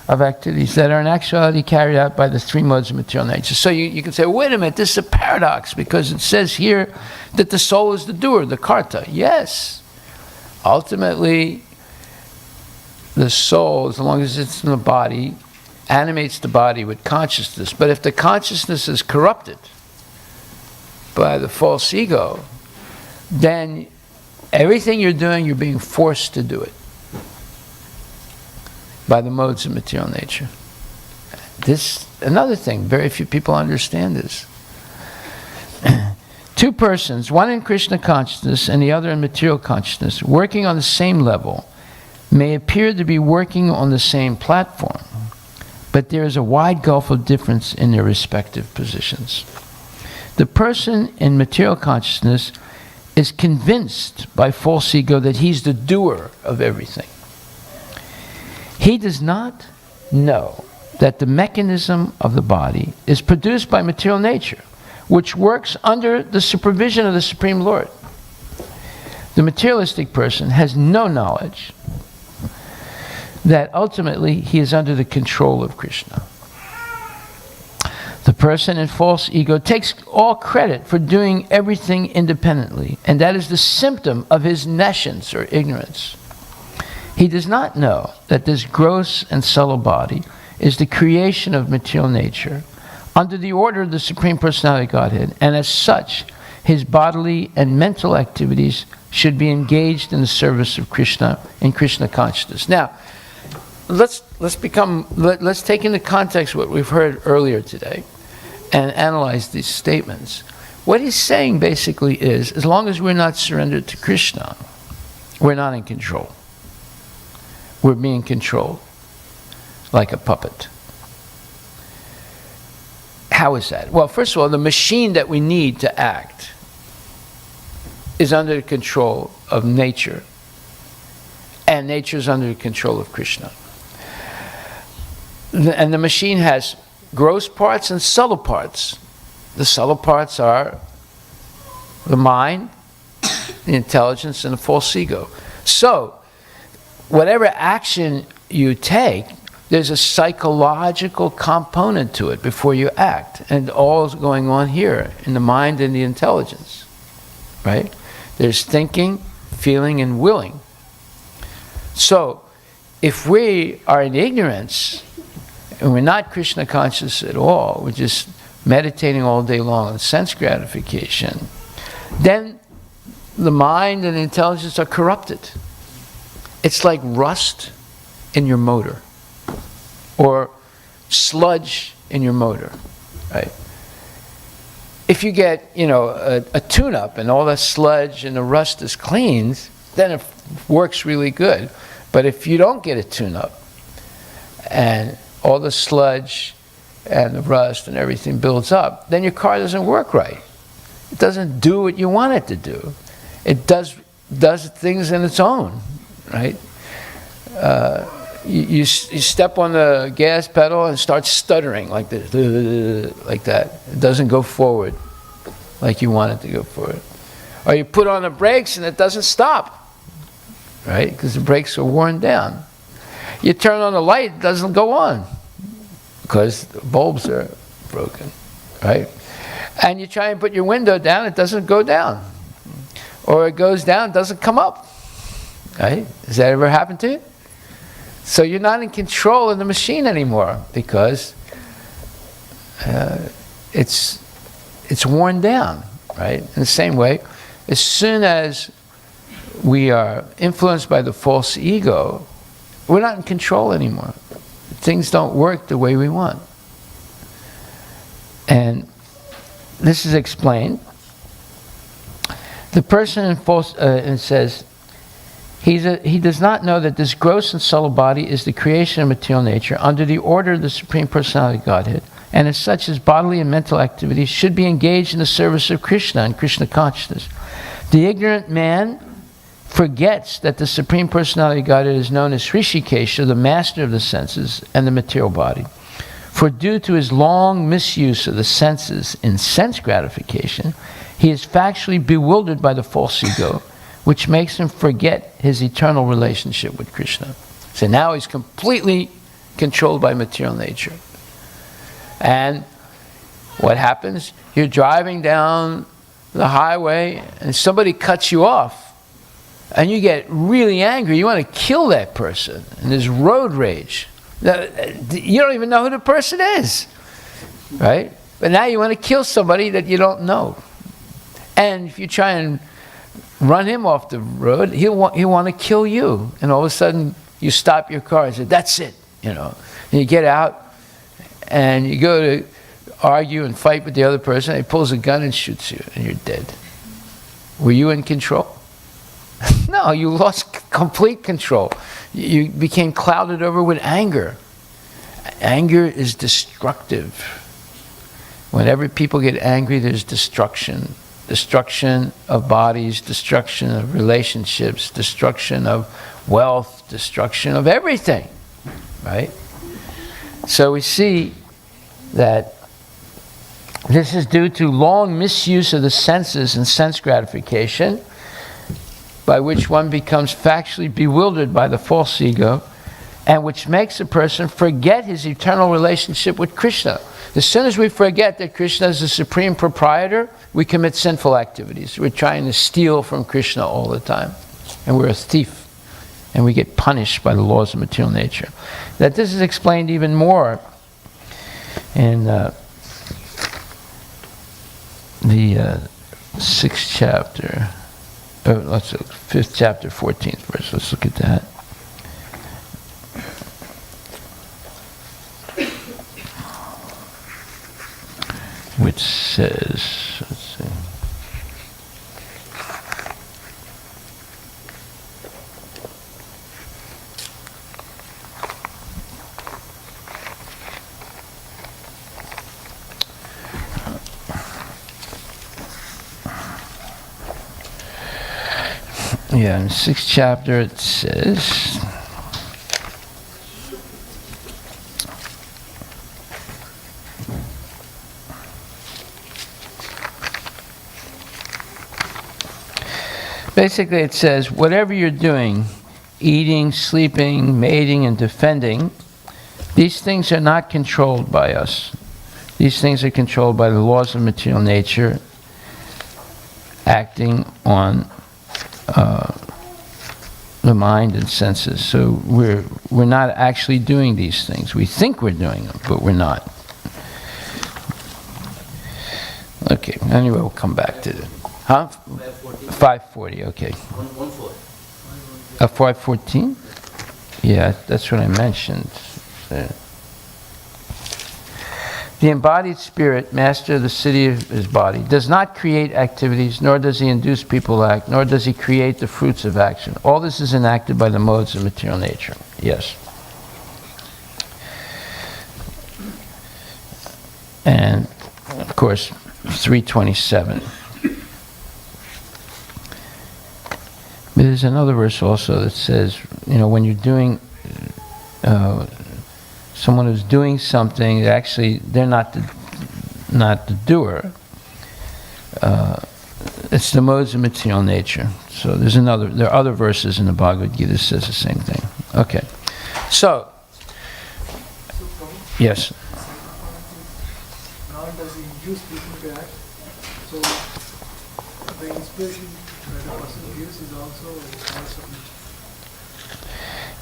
of activities that are in actuality carried out by the three modes of material nature. So you can say, wait a minute, this is a paradox, because it says here that the soul is the doer, the karta. Yes. Ultimately, the soul, as long as it's in the body, animates the body with consciousness. But if the consciousness is corrupted by the false ego, then everything you're doing, you're being forced to do it by the modes of material nature. This another thing. Very few people understand this. Two persons, one in Krishna consciousness and the other in material consciousness, working on the same level, may appear to be working on the same platform, but there is a wide gulf of difference in their respective positions. The person in material consciousness is convinced by false ego that he's the doer of everything. He does not know that the mechanism of the body is produced by material nature, which works under the supervision of the Supreme Lord. The materialistic person has no knowledge that ultimately he is under the control of Krishna. The person in false ego takes all credit for doing everything independently, and that is the symptom of his nescience or ignorance. He does not know that this gross and subtle body is the creation of material nature, under the order of the Supreme Personality of Godhead, and as such, his bodily and mental activities should be engaged in the service of Krishna in Krishna consciousness. Now, let's take into context what we've heard earlier today and analyze these statements. What he's saying basically is, as long as we're not surrendered to Krishna, we're not in control. We're being controlled like a puppet. How is that? Well, first of all, the machine that we need to act is under the control of nature, and nature is under the control of Krishna. And the machine has gross parts and subtle parts. The subtle parts are the mind, the intelligence, and the false ego. So, whatever action you take, there's a psychological component to it before you act. And all is going on here in the mind and the intelligence. Right? There's thinking, feeling, and willing. So, if we are in ignorance, and we're not Krishna conscious at all, we're just meditating all day long on sense gratification, then the mind and the intelligence are corrupted. It's like rust in your motor, or sludge in your motor, right? If you get, a tune-up and all the sludge and the rust is cleaned, then it works really good. But if you don't get a tune-up and all the sludge and the rust and everything builds up, then your car doesn't work right. It doesn't do what you want it to do. It does things in its own, right? You step on the gas pedal and start stuttering like this, like that. It doesn't go forward like you want it to go forward. Or you put on the brakes and it doesn't stop, right? Because the brakes are worn down. You turn on the light, it doesn't go on because the bulbs are broken, right? And you try and put your window down, it doesn't go down. Or it goes down, it doesn't come up, right? Has that ever happened to you? So you're not in control of the machine anymore because it's worn down, right? In the same way, as soon as we are influenced by the false ego, we're not in control anymore. Things don't work the way we want. And this is explained. The person in false and says, he does not know that this gross and subtle body is the creation of material nature under the order of the Supreme Personality of Godhead, and as such his bodily and mental activities should be engaged in the service of Krishna and Krishna consciousness. The ignorant man forgets that the Supreme Personality of Godhead is known as Hrishikesha, the master of the senses and the material body. For due to his long misuse of the senses in sense gratification, he is factually bewildered by the false ego, which makes him forget his eternal relationship with Krishna. So now he's completely controlled by material nature. And what happens? You're driving down the highway and somebody cuts you off. And you get really angry. You want to kill that person. And there's road rage. You don't even know who the person is. Right? But now you want to kill somebody that you don't know. And if you try and run him off the road, he'll want to kill you. And all of a sudden, you stop your car and say, that's it. And you get out, and you go to argue and fight with the other person, he pulls a gun and shoots you, and you're dead. Were you in control? No, you lost complete control. You became clouded over with anger. Anger is destructive. Whenever people get angry, there's destruction. Destruction of bodies, destruction of relationships, destruction of wealth, destruction of everything, right? So we see that this is due to long misuse of the senses and sense gratification, by which one becomes factually bewildered by the false ego, and which makes a person forget his eternal relationship with Krishna. As soon as we forget that Krishna is the supreme proprietor, we commit sinful activities. We're trying to steal from Krishna all the time, and we're a thief, and we get punished by the laws of material nature. That this is explained even more in the 6th chapter. Let's look, 5th chapter, 14th verse. Let's look at that. Which says, let's see. Yeah, in the 6th chapter it says, basically it says, whatever you're doing, eating, sleeping, mating, and defending, these things are not controlled by us. These things are controlled by the laws of material nature, acting on the mind and senses. So we're not actually doing these things. We think we're doing them, but we're not. Okay, anyway, we'll come back to it. Huh? 540, okay. 514? Yeah, that's what I mentioned. The embodied spirit, master of the city of his body, does not create activities, nor does he induce people to act, nor does he create the fruits of action. All this is enacted by the modes of material nature. Yes. And, of course, 327. But there's another verse also that says, when you're doing... someone who's doing something, actually, they're not the doer. It's the modes of material nature. So there are other verses in the Bhagavad Gita that says the same thing. Okay. So yes. Now does he induce people to act? So the inspiration that a person gives is also a response of nature.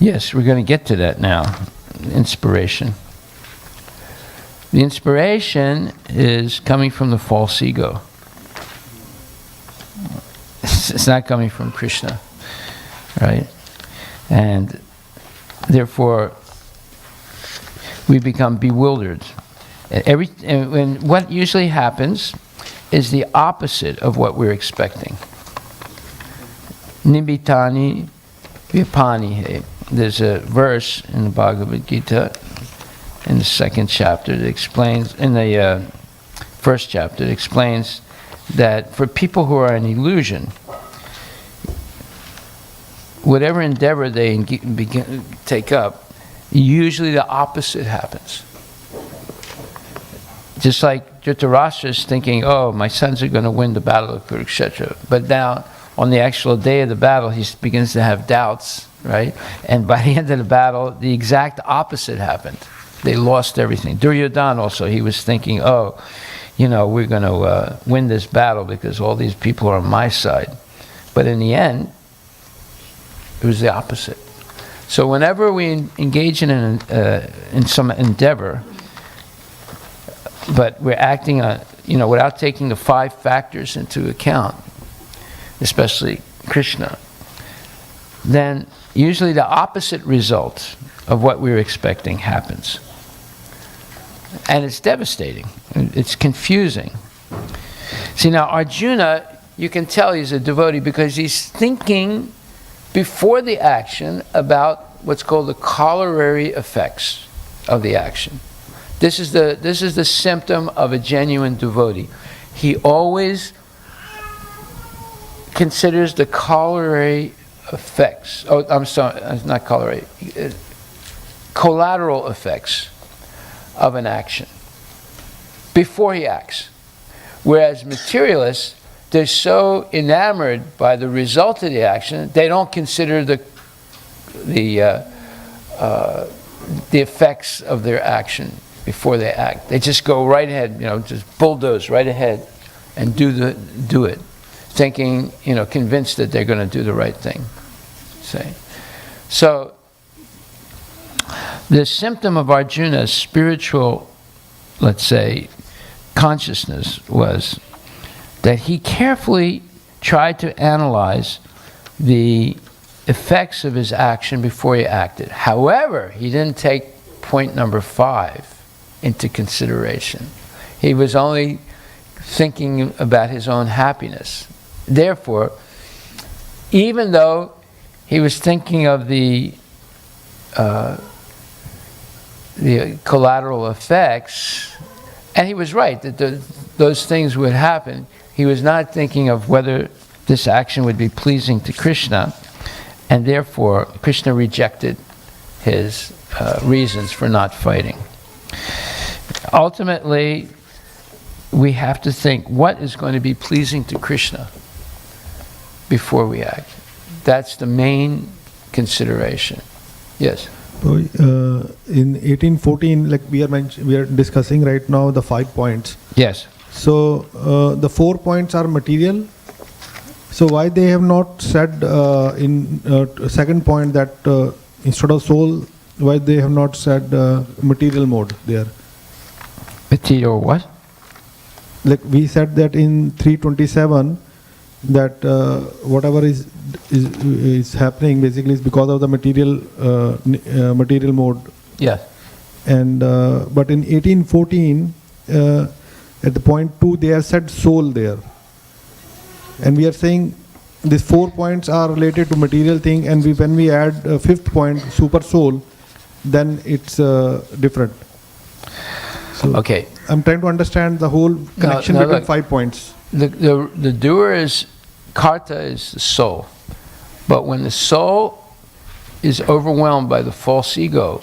Yes, we're going to get to that now. Inspiration. The inspiration is coming from the false ego. It's not coming from Krishna, right? And therefore, we become bewildered. And what usually happens is the opposite of what we're expecting. Nibbitani vipanihe. There's a verse in the Bhagavad Gita in the 2nd chapter that explains, in the 1st chapter, it explains that for people who are in illusion, whatever endeavor they take up, usually the opposite happens. Just like Dhritarashtra is thinking, oh, my sons are going to win the battle of Kurukshetra. But now, on the actual day of the battle, he begins to have doubts, right? And by the end of the battle, the exact opposite happened. They lost everything. Duryodhana also, he was thinking, oh, we're going to win this battle because all these people are on my side. But in the end, it was the opposite. So whenever we engage in some endeavor, but we're acting on, without taking the 5 factors into account, especially Krishna, then usually the opposite result of what we're expecting happens. And it's devastating. It's confusing. See, now Arjuna, you can tell he's a devotee because he's thinking before the action about what's called the corollary effects of the action. This is the symptom of a genuine devotee. He always considers the corollary effects. Oh, I'm sorry, not corollary. Collateral effects of an action before he acts. Whereas materialists, they're so enamored by the result of the action, they don't consider the effects of their action before they act. They just go right ahead, just bulldoze right ahead and do it, thinking, convinced that they're going to do the right thing. Say, so the symptom of Arjuna's spiritual, let's say, consciousness was that he carefully tried to analyze the effects of his action before he acted. However, he didn't take point number 5 into consideration. He was only thinking about his own happiness. Therefore, even though he was thinking of the collateral effects, and he was right that those things would happen, he was not thinking of whether this action would be pleasing to Krishna, and therefore Krishna rejected his reasons for not fighting. Ultimately, we have to think what is going to be pleasing to Krishna before we act. That's the main consideration. Yes? In 1814, like we are discussing right now the 5 points. Yes. So the 4 points are material. So why they have not said in second point that instead of soul, why they have not said material mode there? Material what? Like we said that in 327 that whatever is happening basically is because of the material mode. Yes. And but in 1814 at the point 2 they have said soul there, and we are saying these 4 points are related to material thing, and when we add 5th point super soul, then it's different. So Okay. I'm trying to understand the whole connection between look. 5 points. The doer is, karta is the soul. But when the soul is overwhelmed by the false ego,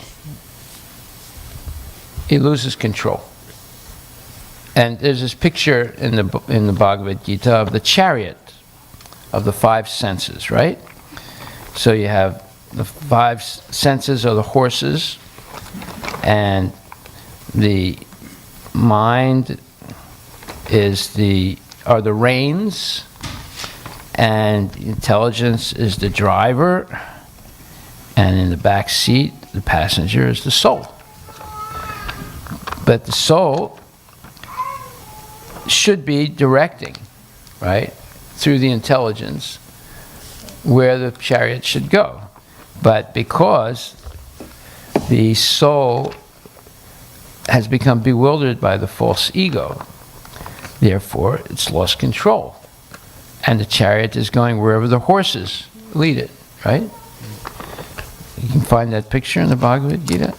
he loses control. And there's this picture in the Bhagavad Gita of the chariot of the 5 senses, right? So you have the 5 senses are the horses, and the mind are the reins, and intelligence is the driver, and in the back seat the passenger is the soul. But the soul should be directing, right, through the intelligence where the chariot should go. But because the soul has become bewildered by the false ego, therefore it's lost control. And the chariot is going wherever the horses lead it, right? You can find that picture in the Bhagavad Gita.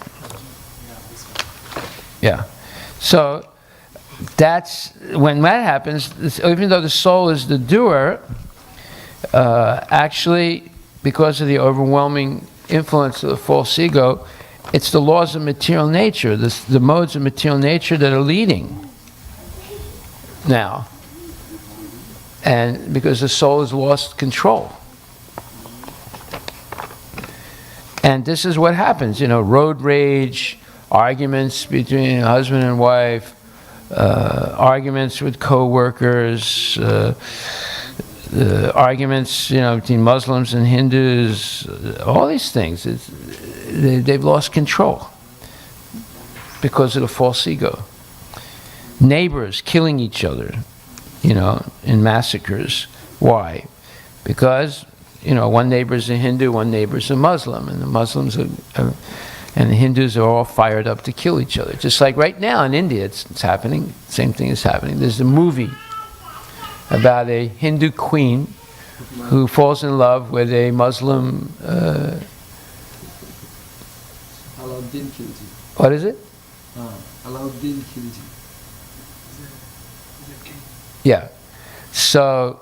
Yeah. So that's when that happens, even though the soul is the doer, actually, because of the overwhelming influence of the false ego, it's the laws of material nature, the modes of material nature that are leading now. And because the soul has lost control. And this is what happens, road rage, arguments between husband and wife, arguments with co-workers, arguments, between Muslims and Hindus, all these things. They've lost control because of the false ego. Neighbors killing each other, in massacres. Why? Because, one neighbor's a Hindu, one neighbor's a Muslim, and the Muslims are And the Hindus are all fired up to kill each other. Just like right now in India, it's happening. Same thing is happening. There's a movie about a Hindu queen who falls in love with a Muslim... Alauddin Khilji. what is it? Alauddin Khilji. Yeah. So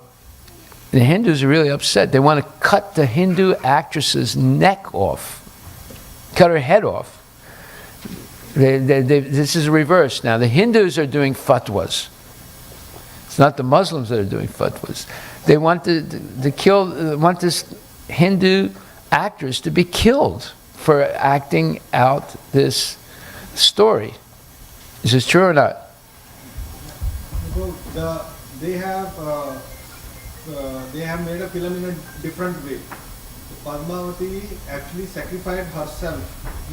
the Hindus are really upset. They want to cut the Hindu actress's neck off. Cut her head off. This is reverse now. The Hindus are doing fatwas. It's not the Muslims that are doing fatwas. They want want this Hindu actress to be killed for acting out this story. Is this true or not? So they have made a film in a different way. Padmavati actually sacrificed herself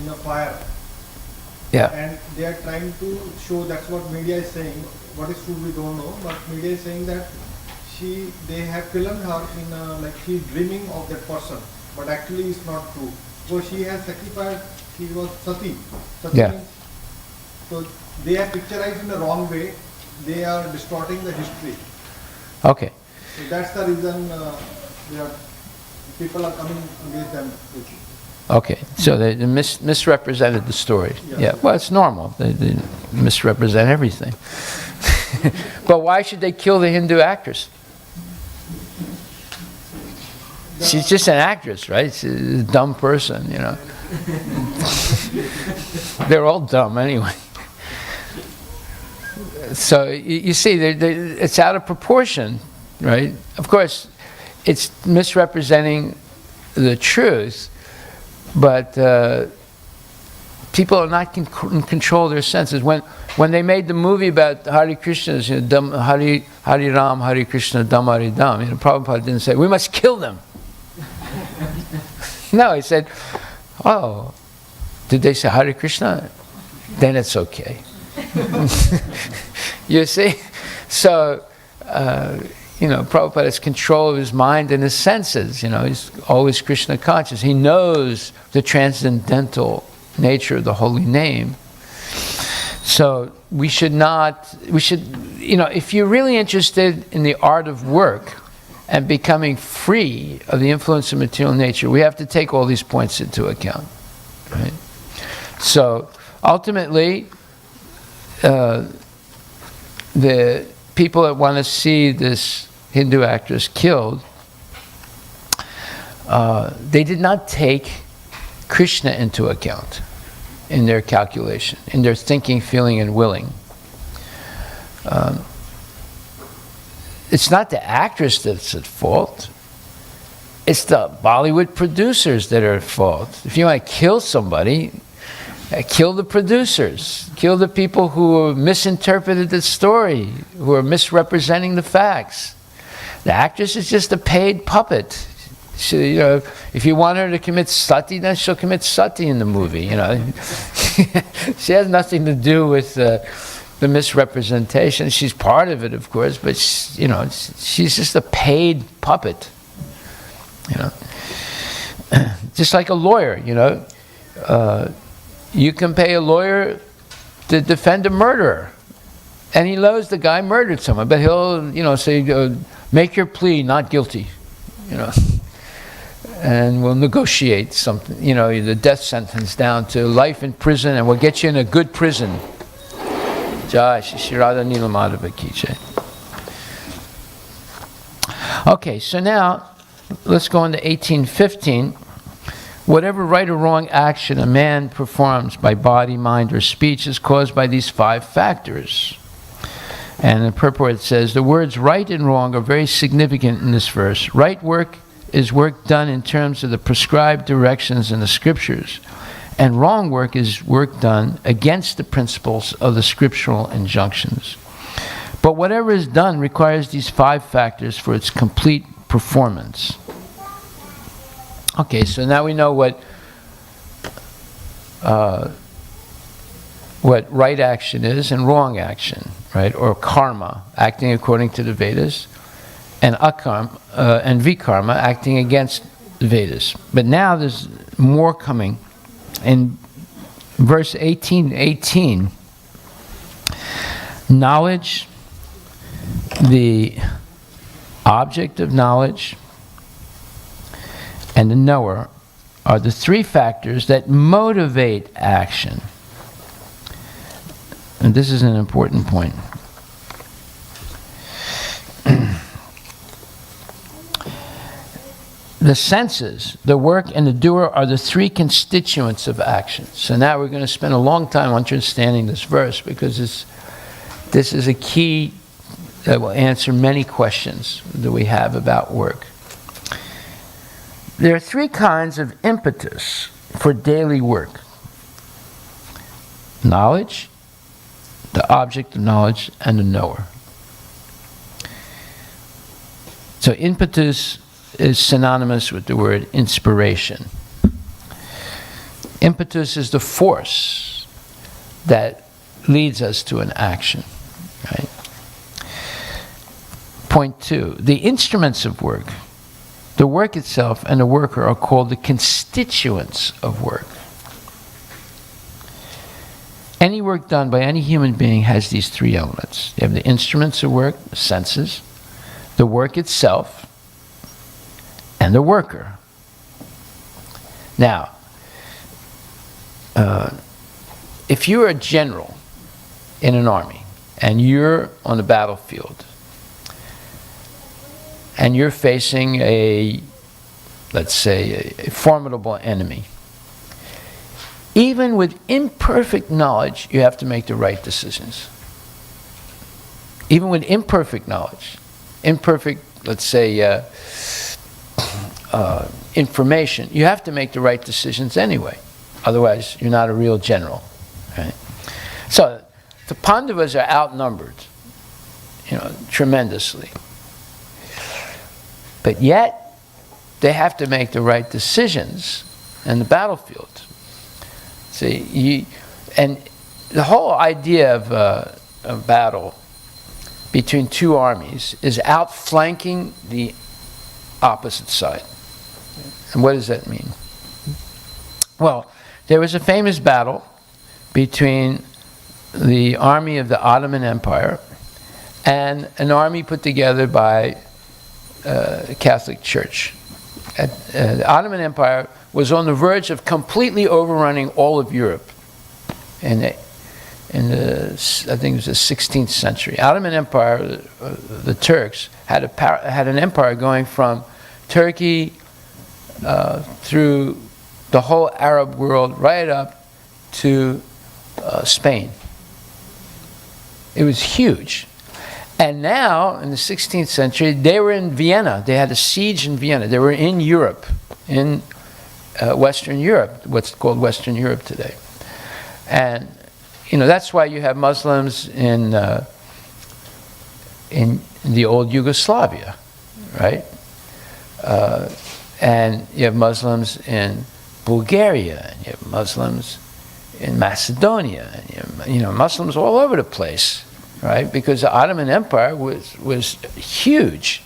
in a fire. Yeah. And they are trying to show, that's what media is saying. What is true we don't know, but media is saying that they have filmed her in like she's dreaming of that person, but actually it's not true. So she has sacrificed, she was sati. Yeah. Means, so they have picturized in the wrong way. They are distorting the history. Okay. So that's the reason people are coming against them. Okay. So they misrepresented the story. Yeah. Well, it's normal. They misrepresent everything. But why should they kill the Hindu actress? She's just an actress, right? She's a dumb person, you know. They're all dumb anyway. So you see, it's out of proportion, right? Of course, it's misrepresenting the truth, but people are not in control of their senses. When they made the movie about Hare Krishnas, you know, Hare Ram, Hare Krishna, Dam Hare Dam, you know, Prabhupada didn't say, we must kill them. No, he said, oh, did they say Hare Krishna? Then it's okay. You see? So, you know, Prabhupada has control of his mind and his senses. You know, he's always Krishna conscious. He knows the transcendental nature of the holy name. So we should, you know, if you're really interested in the art of work and becoming free of the influence of material nature, we have to take all these points into account. Right? So ultimately, the people that want to see this Hindu actress killed, they did not take Krishna into account in their calculation, in their thinking, feeling, and willing. It's not the actress that's at fault. It's the Bollywood producers that are at fault. If you want to kill somebody, kill the producers. Kill the people who misinterpreted the story, who are misrepresenting the facts. The actress is just a paid puppet. She, you know, if you want her to commit sati, then she'll commit sati in the movie. You know, she has nothing to do with the misrepresentation. She's part of it, of course, but you know, she's just a paid puppet. You know, just like a lawyer. You know, you can pay a lawyer to defend a murderer, and he knows the guy murdered someone, but he'll, you know, say, make your plea not guilty. You know. And we'll negotiate something, you know, the death sentence down to life in prison, and we'll get you in a good prison. Jai Shri Radha Nilamadhava ki jai. Okay, so now let's go into 1815. Whatever right or wrong action a man performs by body, mind, or speech is caused by these 5 factors. And the purport says, the words right and wrong are very significant in this verse. Right work is work done in terms of the prescribed directions in the scriptures, and wrong work is work done against the principles of the scriptural injunctions. But whatever is done requires these 5 factors for its complete performance. Okay, so now we know what right action is and wrong action, right? Or karma, acting according to the Vedas, and akarma and vikarma, acting against the Vedas. But now there's more coming, and verse 18, knowledge, the object of knowledge, and the knower are the three factors that motivate action. And this is an important point. The senses, the work, and the doer are the three constituents of action. So now we're going to spend a long time understanding this verse, because this is a key that will answer many questions that we have about work. There are three kinds of impetus for daily work: knowledge, the object of knowledge, and the knower. So impetus is synonymous with the word inspiration. Impetus is the force that leads us to an action, right? Point 2, the instruments of work, the work itself and the worker, are called the constituents of work. Any work done by any human being has these three elements. You have the instruments of work, the senses, the work itself, and the worker. Now, if you're a general in an army and you're on the battlefield and you're facing let's say, a formidable enemy, even with imperfect knowledge, you have to make the right decisions. Even with imperfect knowledge, let's say, information, you have to make the right decisions anyway. Otherwise, you're not a real general, right? So the Pandavas are outnumbered, tremendously. But yet, they have to make the right decisions in the battlefield. See, and the whole idea of a battle between two armies is outflanking the opposite side. And what does that mean? Well, there was a famous battle between the army of the Ottoman Empire and an army put together by the Catholic Church. The Ottoman Empire was on the verge of completely overrunning all of Europe in the I think it was the 16th century. Ottoman Empire, the Turks, had an empire going from Turkey through the whole Arab world right up to Spain. It was huge. And now, in the 16th century, they were in Vienna. They had a siege in Vienna. They were in Europe, in Western Europe, what's called Western Europe today. And that's why you have Muslims in the old Yugoslavia, right? And you have Muslims in Bulgaria, and you have Muslims in Macedonia, and you have Muslims all over the place, right? Because the Ottoman Empire was huge,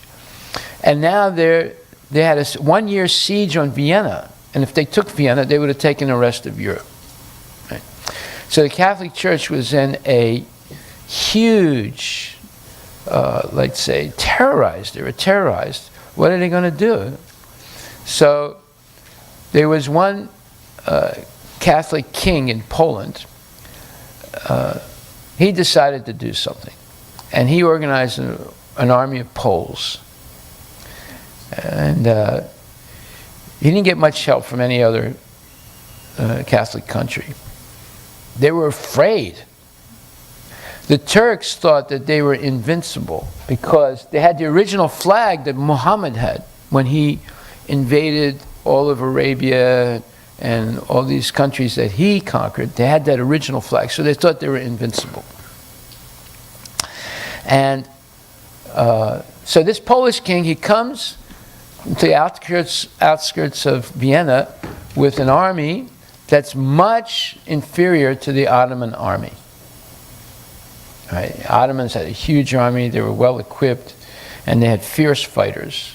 and now they had a 1-year siege on Vienna, and if they took Vienna, they would have taken the rest of Europe. Right? So the Catholic Church was in a huge, let's say, terrorized. They were terrorized. What are they going to do? So there was one Catholic king in Poland. He decided to do something, and he organized an army of Poles. And he didn't get much help from any other Catholic country. They were afraid. The Turks thought that they were invincible because they had the original flag that Muhammad had when he invaded all of Arabia and all these countries that he conquered. They had that original flag, so they thought they were invincible. And so this Polish king, he comes to the outskirts of Vienna with an army that's much inferior to the Ottoman army. Right? The Ottomans had a huge army, they were well equipped, and they had fierce fighters.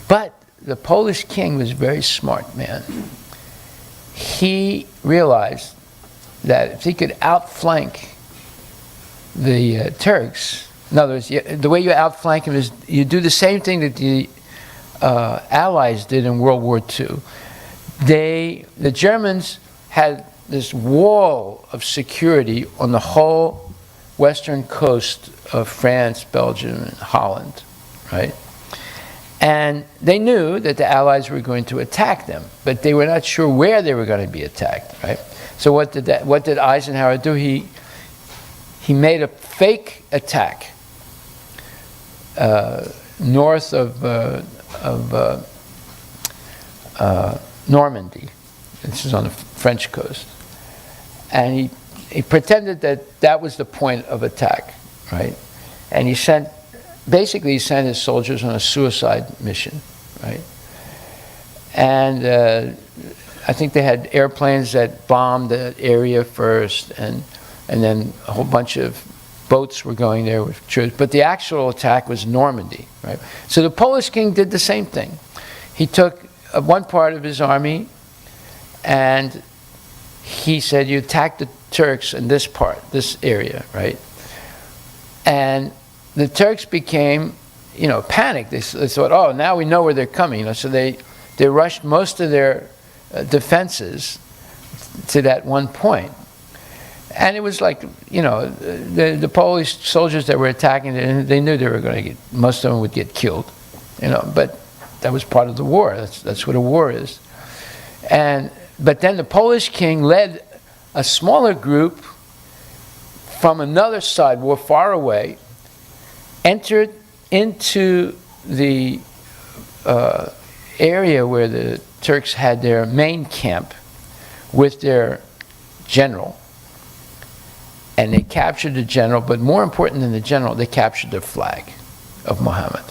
But the Polish king was a very smart man. he realized that if he could outflank the Turks, in other words, the way you outflank them is you do the same thing that the Allies did in World War II. The Germans had this wall of security on the whole western coast of France, Belgium, and Holland, right? And they knew that the Allies were going to attack them, but they were not sure where they were going to be attacked, right? So what did Eisenhower do? He made a fake attack north of Normandy. This is on the French coast. And he pretended that that was the point of attack, right? And he sent his soldiers on a suicide mission, right? And I think they had airplanes that bombed the area first, and then a whole bunch of boats were going there with troops. But the actual attack was Normandy, right? So the Polish king did the same thing. He took one part of his army, and he said, you attack the Turks in this part, this area, right? And the Turks became, panicked. They thought, oh, now we know where they're coming. So they rushed most of their defenses to that one point. And it was like, the Polish soldiers that were attacking, they knew they were going to most of them would get killed, but that was part of the war. That's what a war is. But then the Polish king led a smaller group from another side, war far away, entered into the area where the Turks had their main camp with their general. And they captured the general, but more important than the general, they captured the flag of Muhammad.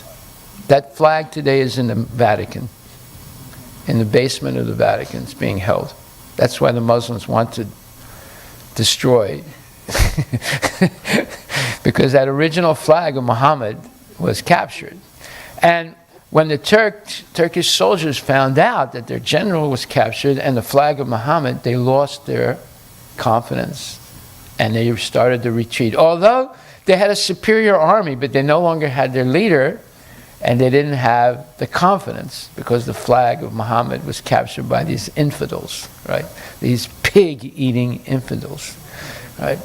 That flag today is in the Vatican, in the basement of the Vatican. It's being held. That's why the Muslims want to destroy, because that original flag of Muhammad was captured. And when the Turkish soldiers found out that their general was captured and the flag of Muhammad, they lost their confidence and they started to retreat. Although they had a superior army, but they no longer had their leader, and they didn't have the confidence because the flag of Muhammad was captured by these infidels, right? These pig-eating infidels, right?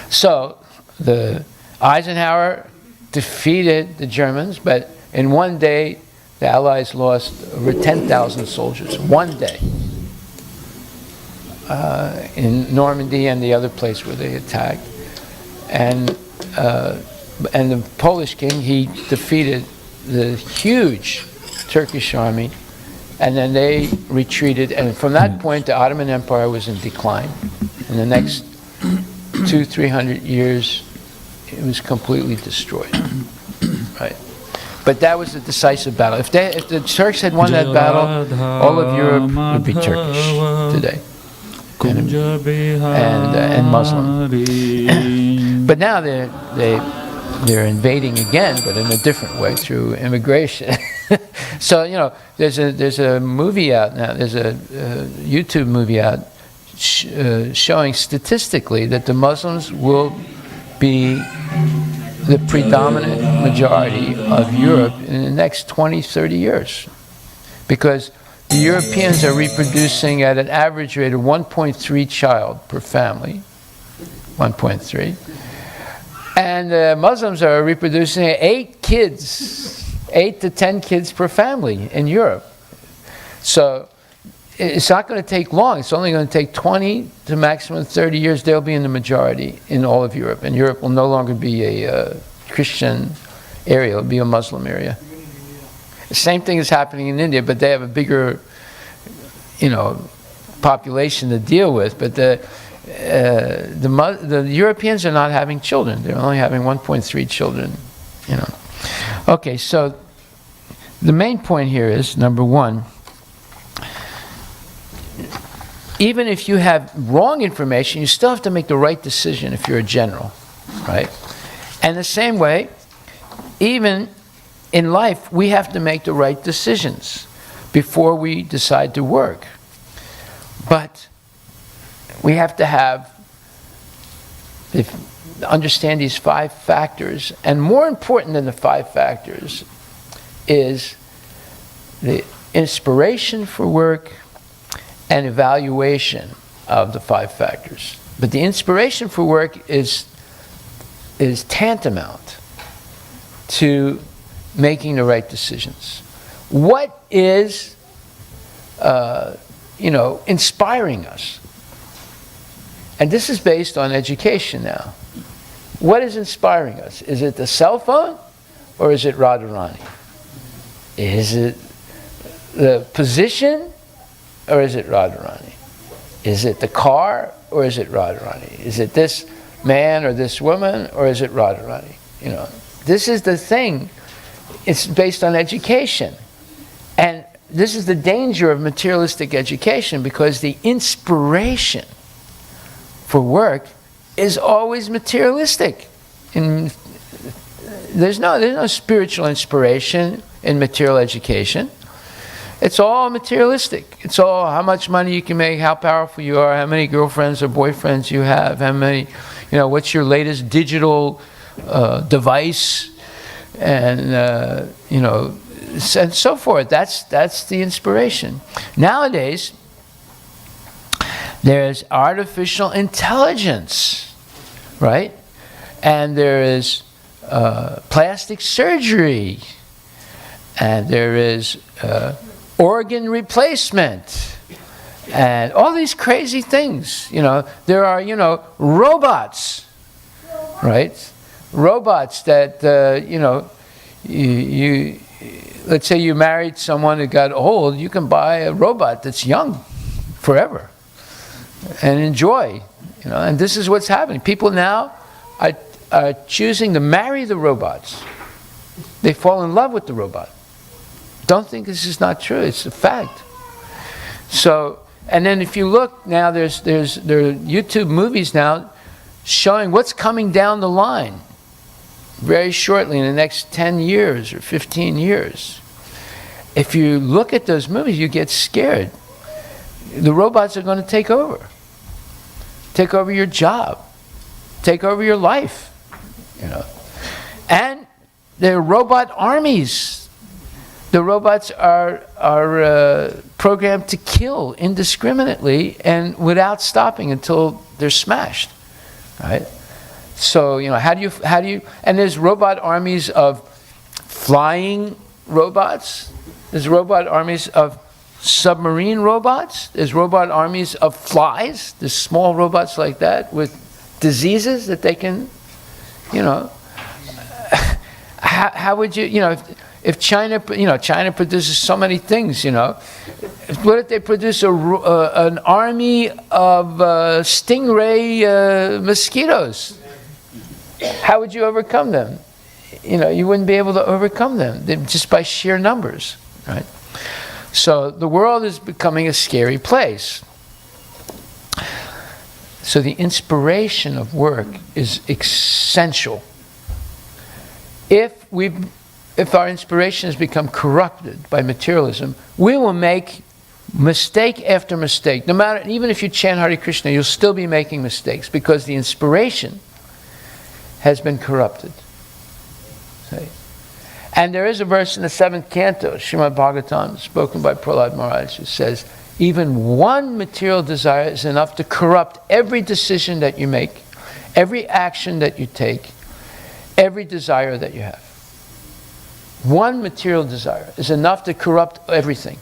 So the Eisenhower defeated the Germans, but in one day the Allies lost over 10,000 soldiers. One day. In Normandy and the other place where they attacked. And the Polish king, he defeated the huge Turkish army, and then they retreated, and from that point the Ottoman Empire was in decline. In the next 200-300 years it was completely destroyed, right? But that was a decisive battle. If the Turks had won that battle, all of Europe would be Turkish today. And Muslim. But now they're invading again, but in a different way, through immigration. So there's a movie out now. There's a YouTube movie out showing statistically that the Muslims will be the predominant majority of Europe in the next 20-30 years, because the Europeans are reproducing at an average rate of 1.3 child per family, 1.3. And Muslims are reproducing 8 to 10 kids per family in Europe. So it's not going to take long. It's only going to take 20 to maximum 30 years. They'll be in the majority in all of Europe. And Europe will no longer be a Christian area. It'll be a Muslim area. The same thing is happening in India, but they have a bigger, population to deal with. But the Europeans are not having children. They're only having 1.3 children. Okay, so the main point here is, number one, even if you have wrong information, you still have to make the right decision if you're a general, right? And the same way, even in life, we have to make the right decisions before we decide to work. But we have to understand these 5 factors. And more important than the 5 factors is the inspiration for work and evaluation of the 5 factors. But the inspiration for work is tantamount to making the right decisions. What is, inspiring us? And this is based on education now. What is inspiring us? Is it the cell phone or is it Radharani? Is it the position or is it Radharani? Is it the car or is it Radharani? Is it this man or this woman or is it Radharani? This is the thing. It's based on education. And this is the danger of materialistic education, because the inspiration for work is always materialistic. There's no spiritual inspiration in material education. It's all materialistic. It's all how much money you can make, how powerful you are, how many girlfriends or boyfriends you have, how many, what's your latest digital device, and and so forth. That's the inspiration. Nowadays, there's artificial intelligence, right? And there is plastic surgery, and there is organ replacement, and all these crazy things. There are robots, right? Robots that you let's say you married someone who got old, you can buy a robot that's young forever and enjoy. And this is what's happening. People now are choosing to marry the robots. They fall in love with the robot. Don't think this is not true. It's a fact. So, and then if you look now, there are YouTube movies now showing what's coming down the line very shortly in the next 10 years or 15 years. If you look at those movies, you get scared. The robots are going to take over. Take over your job. Take over your life. And there are robot armies. The robots are programmed to kill indiscriminately and without stopping until they're smashed, right? So how do you? And there's robot armies of flying robots. There's robot armies of submarine robots. There's robot armies of flies. There's small robots like that with diseases that they can, How would you, if China, China produces so many things, what if they produce an army of stingray mosquitoes? How would you overcome them? You wouldn't be able to overcome them just by sheer numbers, right? So the world is becoming a scary place. So the inspiration of work is essential. If our inspiration has become corrupted by materialism, we will make mistake after mistake. No matter, even if you chant Hare Krishna, you'll still be making mistakes because the inspiration has been corrupted. See? And there is a verse in the 7th canto, Srimad Bhagavatam, spoken by Prahlad Maharaj, who says, even one material desire is enough to corrupt every decision that you make, every action that you take, every desire that you have. One material desire is enough to corrupt everything.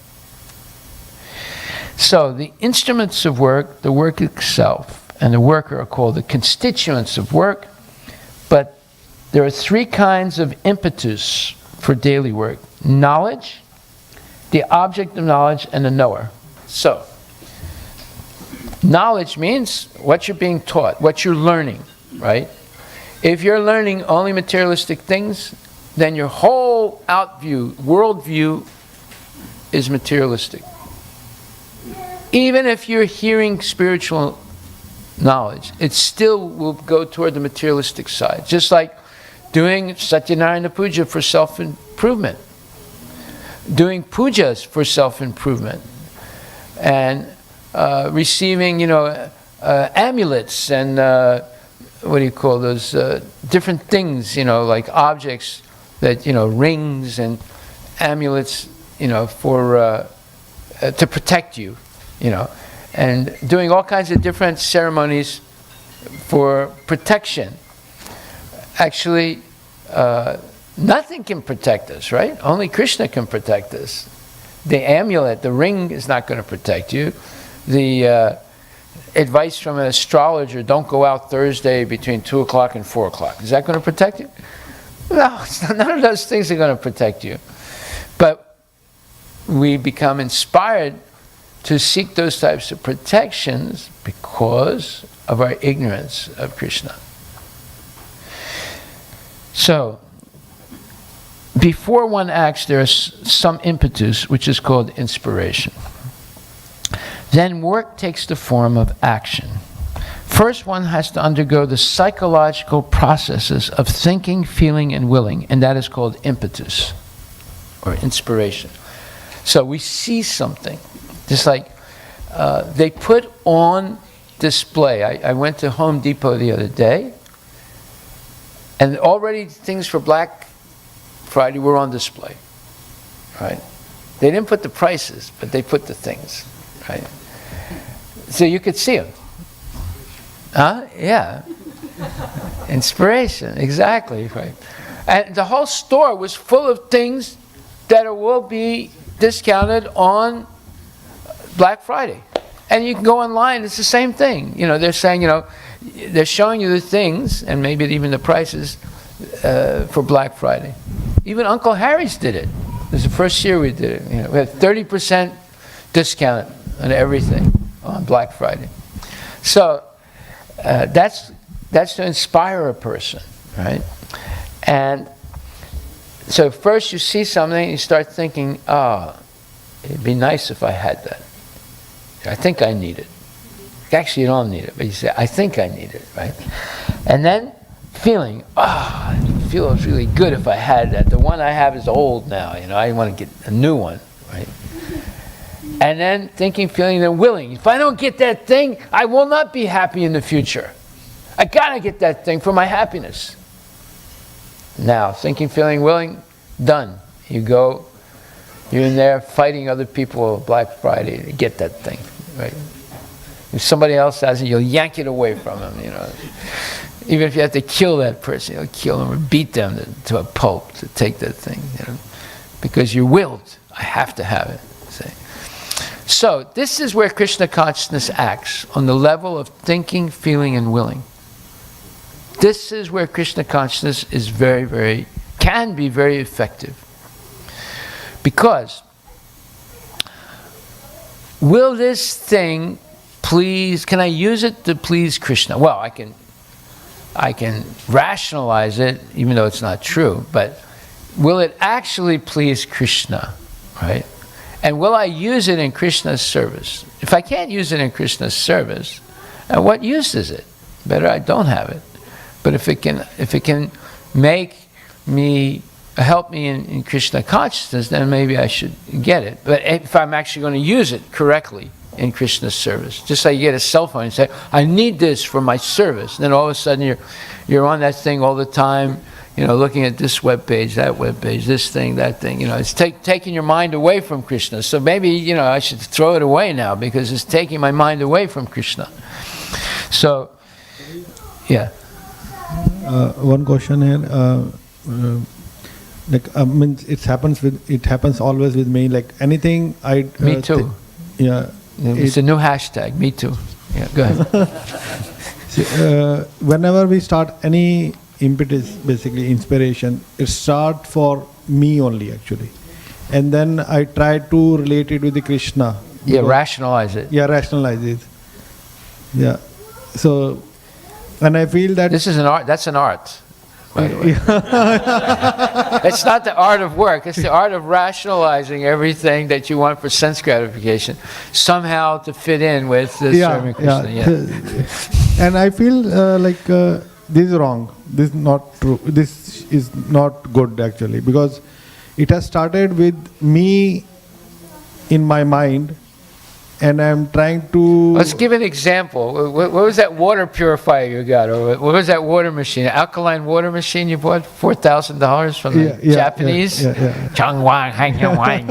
So the instruments of work, the work itself, and the worker are called the constituents of work, but there are 3 kinds of impetus for daily work: knowledge, the object of knowledge, and the knower. So, knowledge means what you're being taught, what you're learning, right? If you're learning only materialistic things, then your whole worldview is materialistic. Even if you're hearing spiritual knowledge, it still will go toward the materialistic side. Just like doing Satyanarayana Puja for self-improvement. Doing pujas for self-improvement. And receiving, amulets and what do you call those different things, like objects that, rings and amulets, for to protect you, and doing all kinds of different ceremonies for protection. Actually, nothing can protect us, right? Only Krishna can protect us. The amulet, the ring is not going to protect you. The advice from an astrologer, don't go out Thursday between 2 o'clock and 4 o'clock. Is that going to protect you? No, none of those things are going to protect you. But we become inspired to seek those types of protections because of our ignorance of Krishna. So, before one acts, there is some impetus, which is called inspiration. Then work takes the form of action. First, one has to undergo the psychological processes of thinking, feeling, and willing, and that is called impetus, or inspiration. So we see something, just like they put on display. I went to Home Depot the other day, and already things for Black Friday were on display, right? They didn't put the prices, but they put the things, right? So you could see them. Huh? Yeah. Inspiration, exactly, right. And the whole store was full of things that will be discounted on Black Friday. And you can go online, it's the same thing. They're saying, they're showing you the things, and maybe even the prices for Black Friday. Even Uncle Harry's did it. It was the first year we did it. We had 30% discount on everything on Black Friday. So that's to inspire a person, right? And so first you see something, you start thinking, it'd be nice if I had that. I think I need it. Actually, you don't need it, but you say, I think I need it, right? And then feeling, I feel it's really good if I had that. The one I have is old now, I want to get a new one, right? And then thinking, feeling, then willing. If I don't get that thing, I will not be happy in the future. I gotta get that thing for my happiness. Now, thinking, feeling, willing, done. You're in there fighting other people Black Friday to get that thing, right? If somebody else has it, you'll yank it away from them, Even if you have to kill that person, you'll kill them or beat them to a pulp to take that thing, because you're willed. I have to have it. See? So this is where Krishna consciousness acts, on the level of thinking, feeling, and willing. This is where Krishna consciousness is can be very effective. Because will this thing can I use it to please Krishna? Well, I can rationalize it, even though it's not true, but will it actually please Krishna, right? And will I use it in Krishna's service? If I can't use it in Krishna's service, what use is it? Better I don't have it. But if it can help me in Krishna consciousness, then maybe I should get it. But if I'm actually going to use it correctly in Krishna's service, just like you get a cell phone and say, I need this for my service. And then all of a sudden you're on that thing all the time, looking at this web page, that web page, this thing, that thing. It's taking your mind away from Krishna. So maybe, I should throw it away now because it's taking my mind away from Krishna. So, yeah. One question here. It happens always with me. Like anything I. Me too. It's a new hashtag. Me too. Yeah, go ahead. Whenever we start any impetus, basically inspiration, it starts for me only actually, and then I try to relate it with the Krishna. Yeah, rationalize it. Yeah, rationalize it. Yeah. So, and I feel that this is an art. That's an art. By the way. It's not the art of work, it's the art of rationalizing everything that you want for sense gratification, somehow to fit in with the serving Krishna. Yeah. And I feel this is wrong, this is not true, this is not good actually, because it has started with me in my mind, and I'm trying to. Let's give an example. What was that water purifier you got? Or what was that water machine? Alkaline water machine you bought? $4,000 from the Japanese? Yeah. Changwang, Hangyangwang,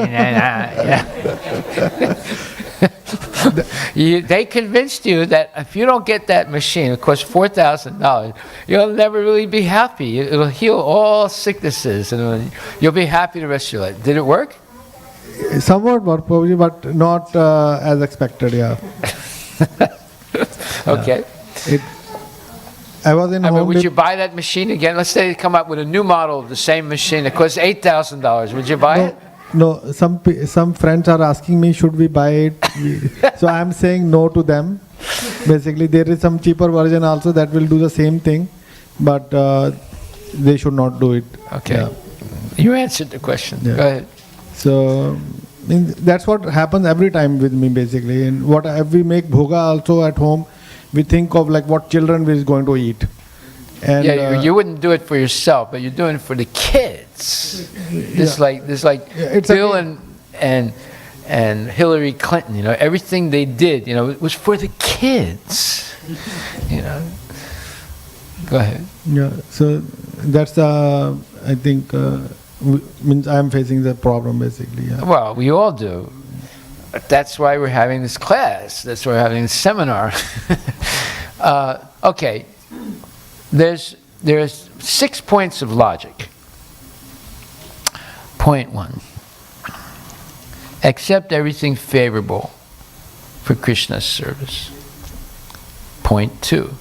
they convinced you that if you don't get that machine, it costs $4,000, you'll never really be happy. It'll heal all sicknesses, and you'll be happy the rest of your life. Did it work? Somewhat work, probably, but not as expected. Yeah. Okay. I was in. I mean, home would with- you buy that machine again? Let's say they come up with a new model of the same machine. It costs $8,000. Would you buy it? No, some friends are asking me, should we buy it? So I'm saying no to them. Basically, there is some cheaper version also that will do the same thing, but they should not do it. Okay. Yeah. You answered the question. Yeah. Go ahead. So that's what happens every time with me, basically. And if we make bhoga also at home, we think of like what children is going to eat. And You wouldn't do it for yourself, but you're doing it for the kids. It's like it's Bill again- and Hillary Clinton. Everything they did. It was for the kids. Go ahead. Yeah. So that's I think means I'm facing the problem basically. Yeah. Well, we all do. But that's why we're having this class. That's why we're having this seminar. Okay. There's 6 points of logic. Point 1. Accept everything favorable for Krishna's service. Point 2.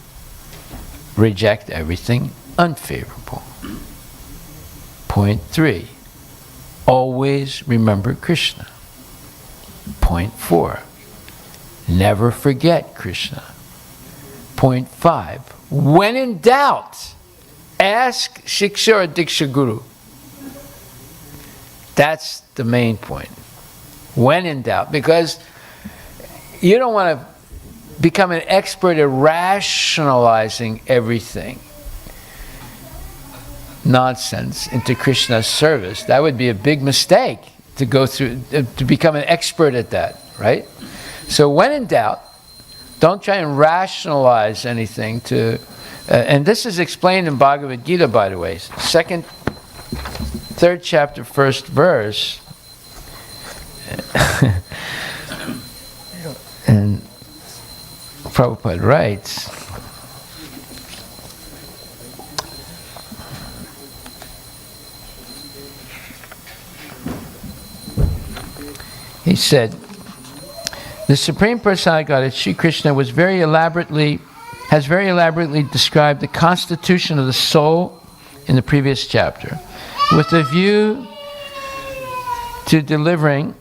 Reject everything unfavorable. Point 3. Always remember Krishna. Point 4. Never forget Krishna. Point 5. When in doubt, ask Shiksha or Diksha Guru. That's the main point. When in doubt, because you don't want to become an expert at rationalizing everything. Nonsense into Krishna's service. That would be a big mistake to go through, to become an expert at that, right? So when in doubt, don't try and rationalize anything to, and this is explained in Bhagavad Gita, by the way. 3rd chapter, 1st verse. And Prabhupada writes, he said, the Supreme Personality of Godhead, Sri Krishna, has very elaborately described the constitution of the soul in the previous chapter, with a view to delivering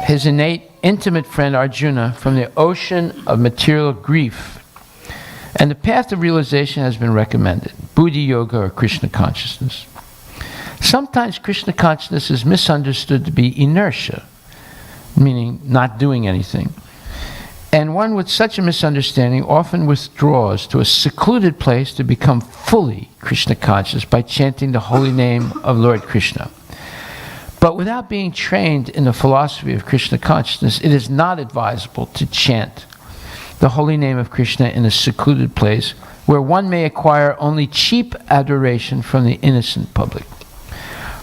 his innate intimate friend Arjuna from the ocean of material grief. And the path of realization has been recommended, Buddhi Yoga or Krishna consciousness. Sometimes Krishna consciousness is misunderstood to be inertia, meaning not doing anything. And one with such a misunderstanding often withdraws to a secluded place to become fully Krishna conscious by chanting the holy name of Lord Krishna. But without being trained in the philosophy of Krishna consciousness, it is not advisable to chant the holy name of Krishna in a secluded place where one may acquire only cheap adoration from the innocent public.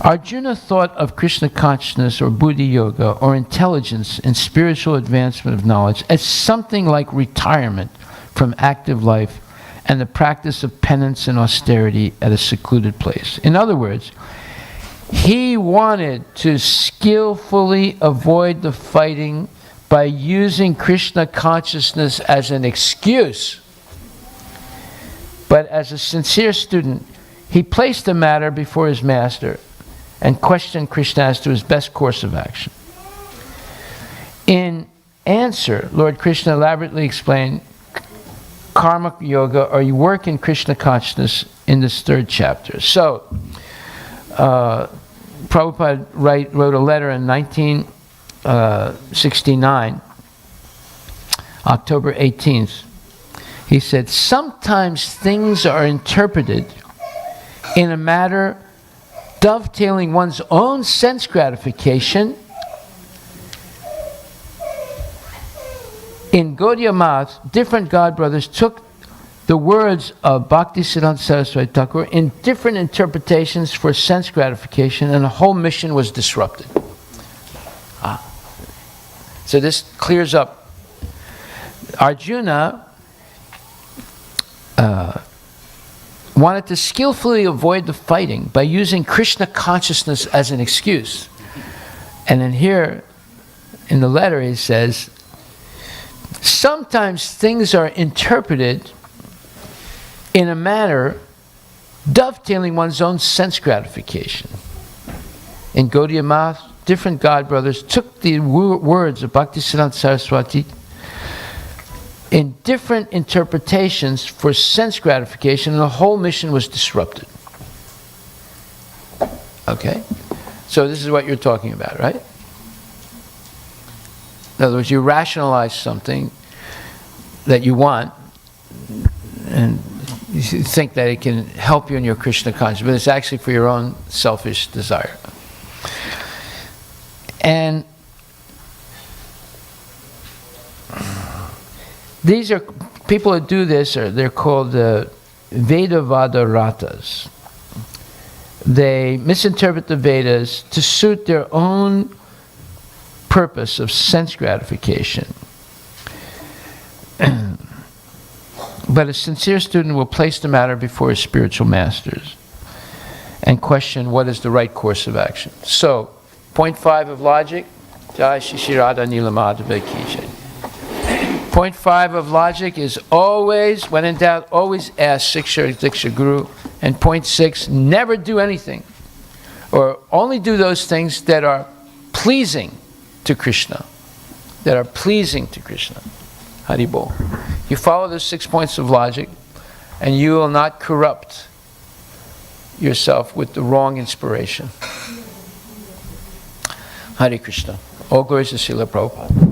Arjuna thought of Krishna consciousness or Buddhi Yoga or intelligence and spiritual advancement of knowledge as something like retirement from active life and the practice of penance and austerity at a secluded place. In other words, he wanted to skillfully avoid the fighting by using Krishna consciousness as an excuse. But as a sincere student, he placed the matter before his master and questioned Krishna as to his best course of action. In answer, Lord Krishna elaborately explained karma yoga, or you work in Krishna consciousness, in this 3rd chapter. So, Prabhupada wrote a letter in 1969, October 18th. He said, sometimes things are interpreted in a matter dovetailing one's own sense gratification In Gaudiya Math, different God brothers took the words of Bhaktisiddhanta Saraswati Thakur in different interpretations for sense gratification, and the whole mission was disrupted. So this clears up. Arjuna wanted to skillfully avoid the fighting by using Krishna consciousness as an excuse. And then here in the letter he says, sometimes things are interpreted in a manner dovetailing one's own sense gratification. In Gaudiya Math, different God brothers took the words of Bhaktisiddhanta Saraswati in different interpretations for sense gratification, and the whole mission was disrupted. Okay? So this is what you're talking about, right? In other words, you rationalize something that you want, and you think that it can help you in your Krishna consciousness, but it's actually for your own selfish desire. And these are people who do this, they're called Vedavada Ratas. They misinterpret the Vedas to suit their own purpose of sense gratification. But a sincere student will place the matter before his spiritual masters and question what is the right course of action. So, point 5 of logic, Jai Shishirada Nilamadhava Ki. Point 5 of logic is always, when in doubt, always ask Siksha Diksha Guru. And point 6, never do anything, or only do those things that are pleasing to Krishna. That are pleasing to Krishna. Haribol. You follow the 6 points of logic, and you will not corrupt yourself with the wrong inspiration. Hare Krishna. All glories to Srila Prabhupada.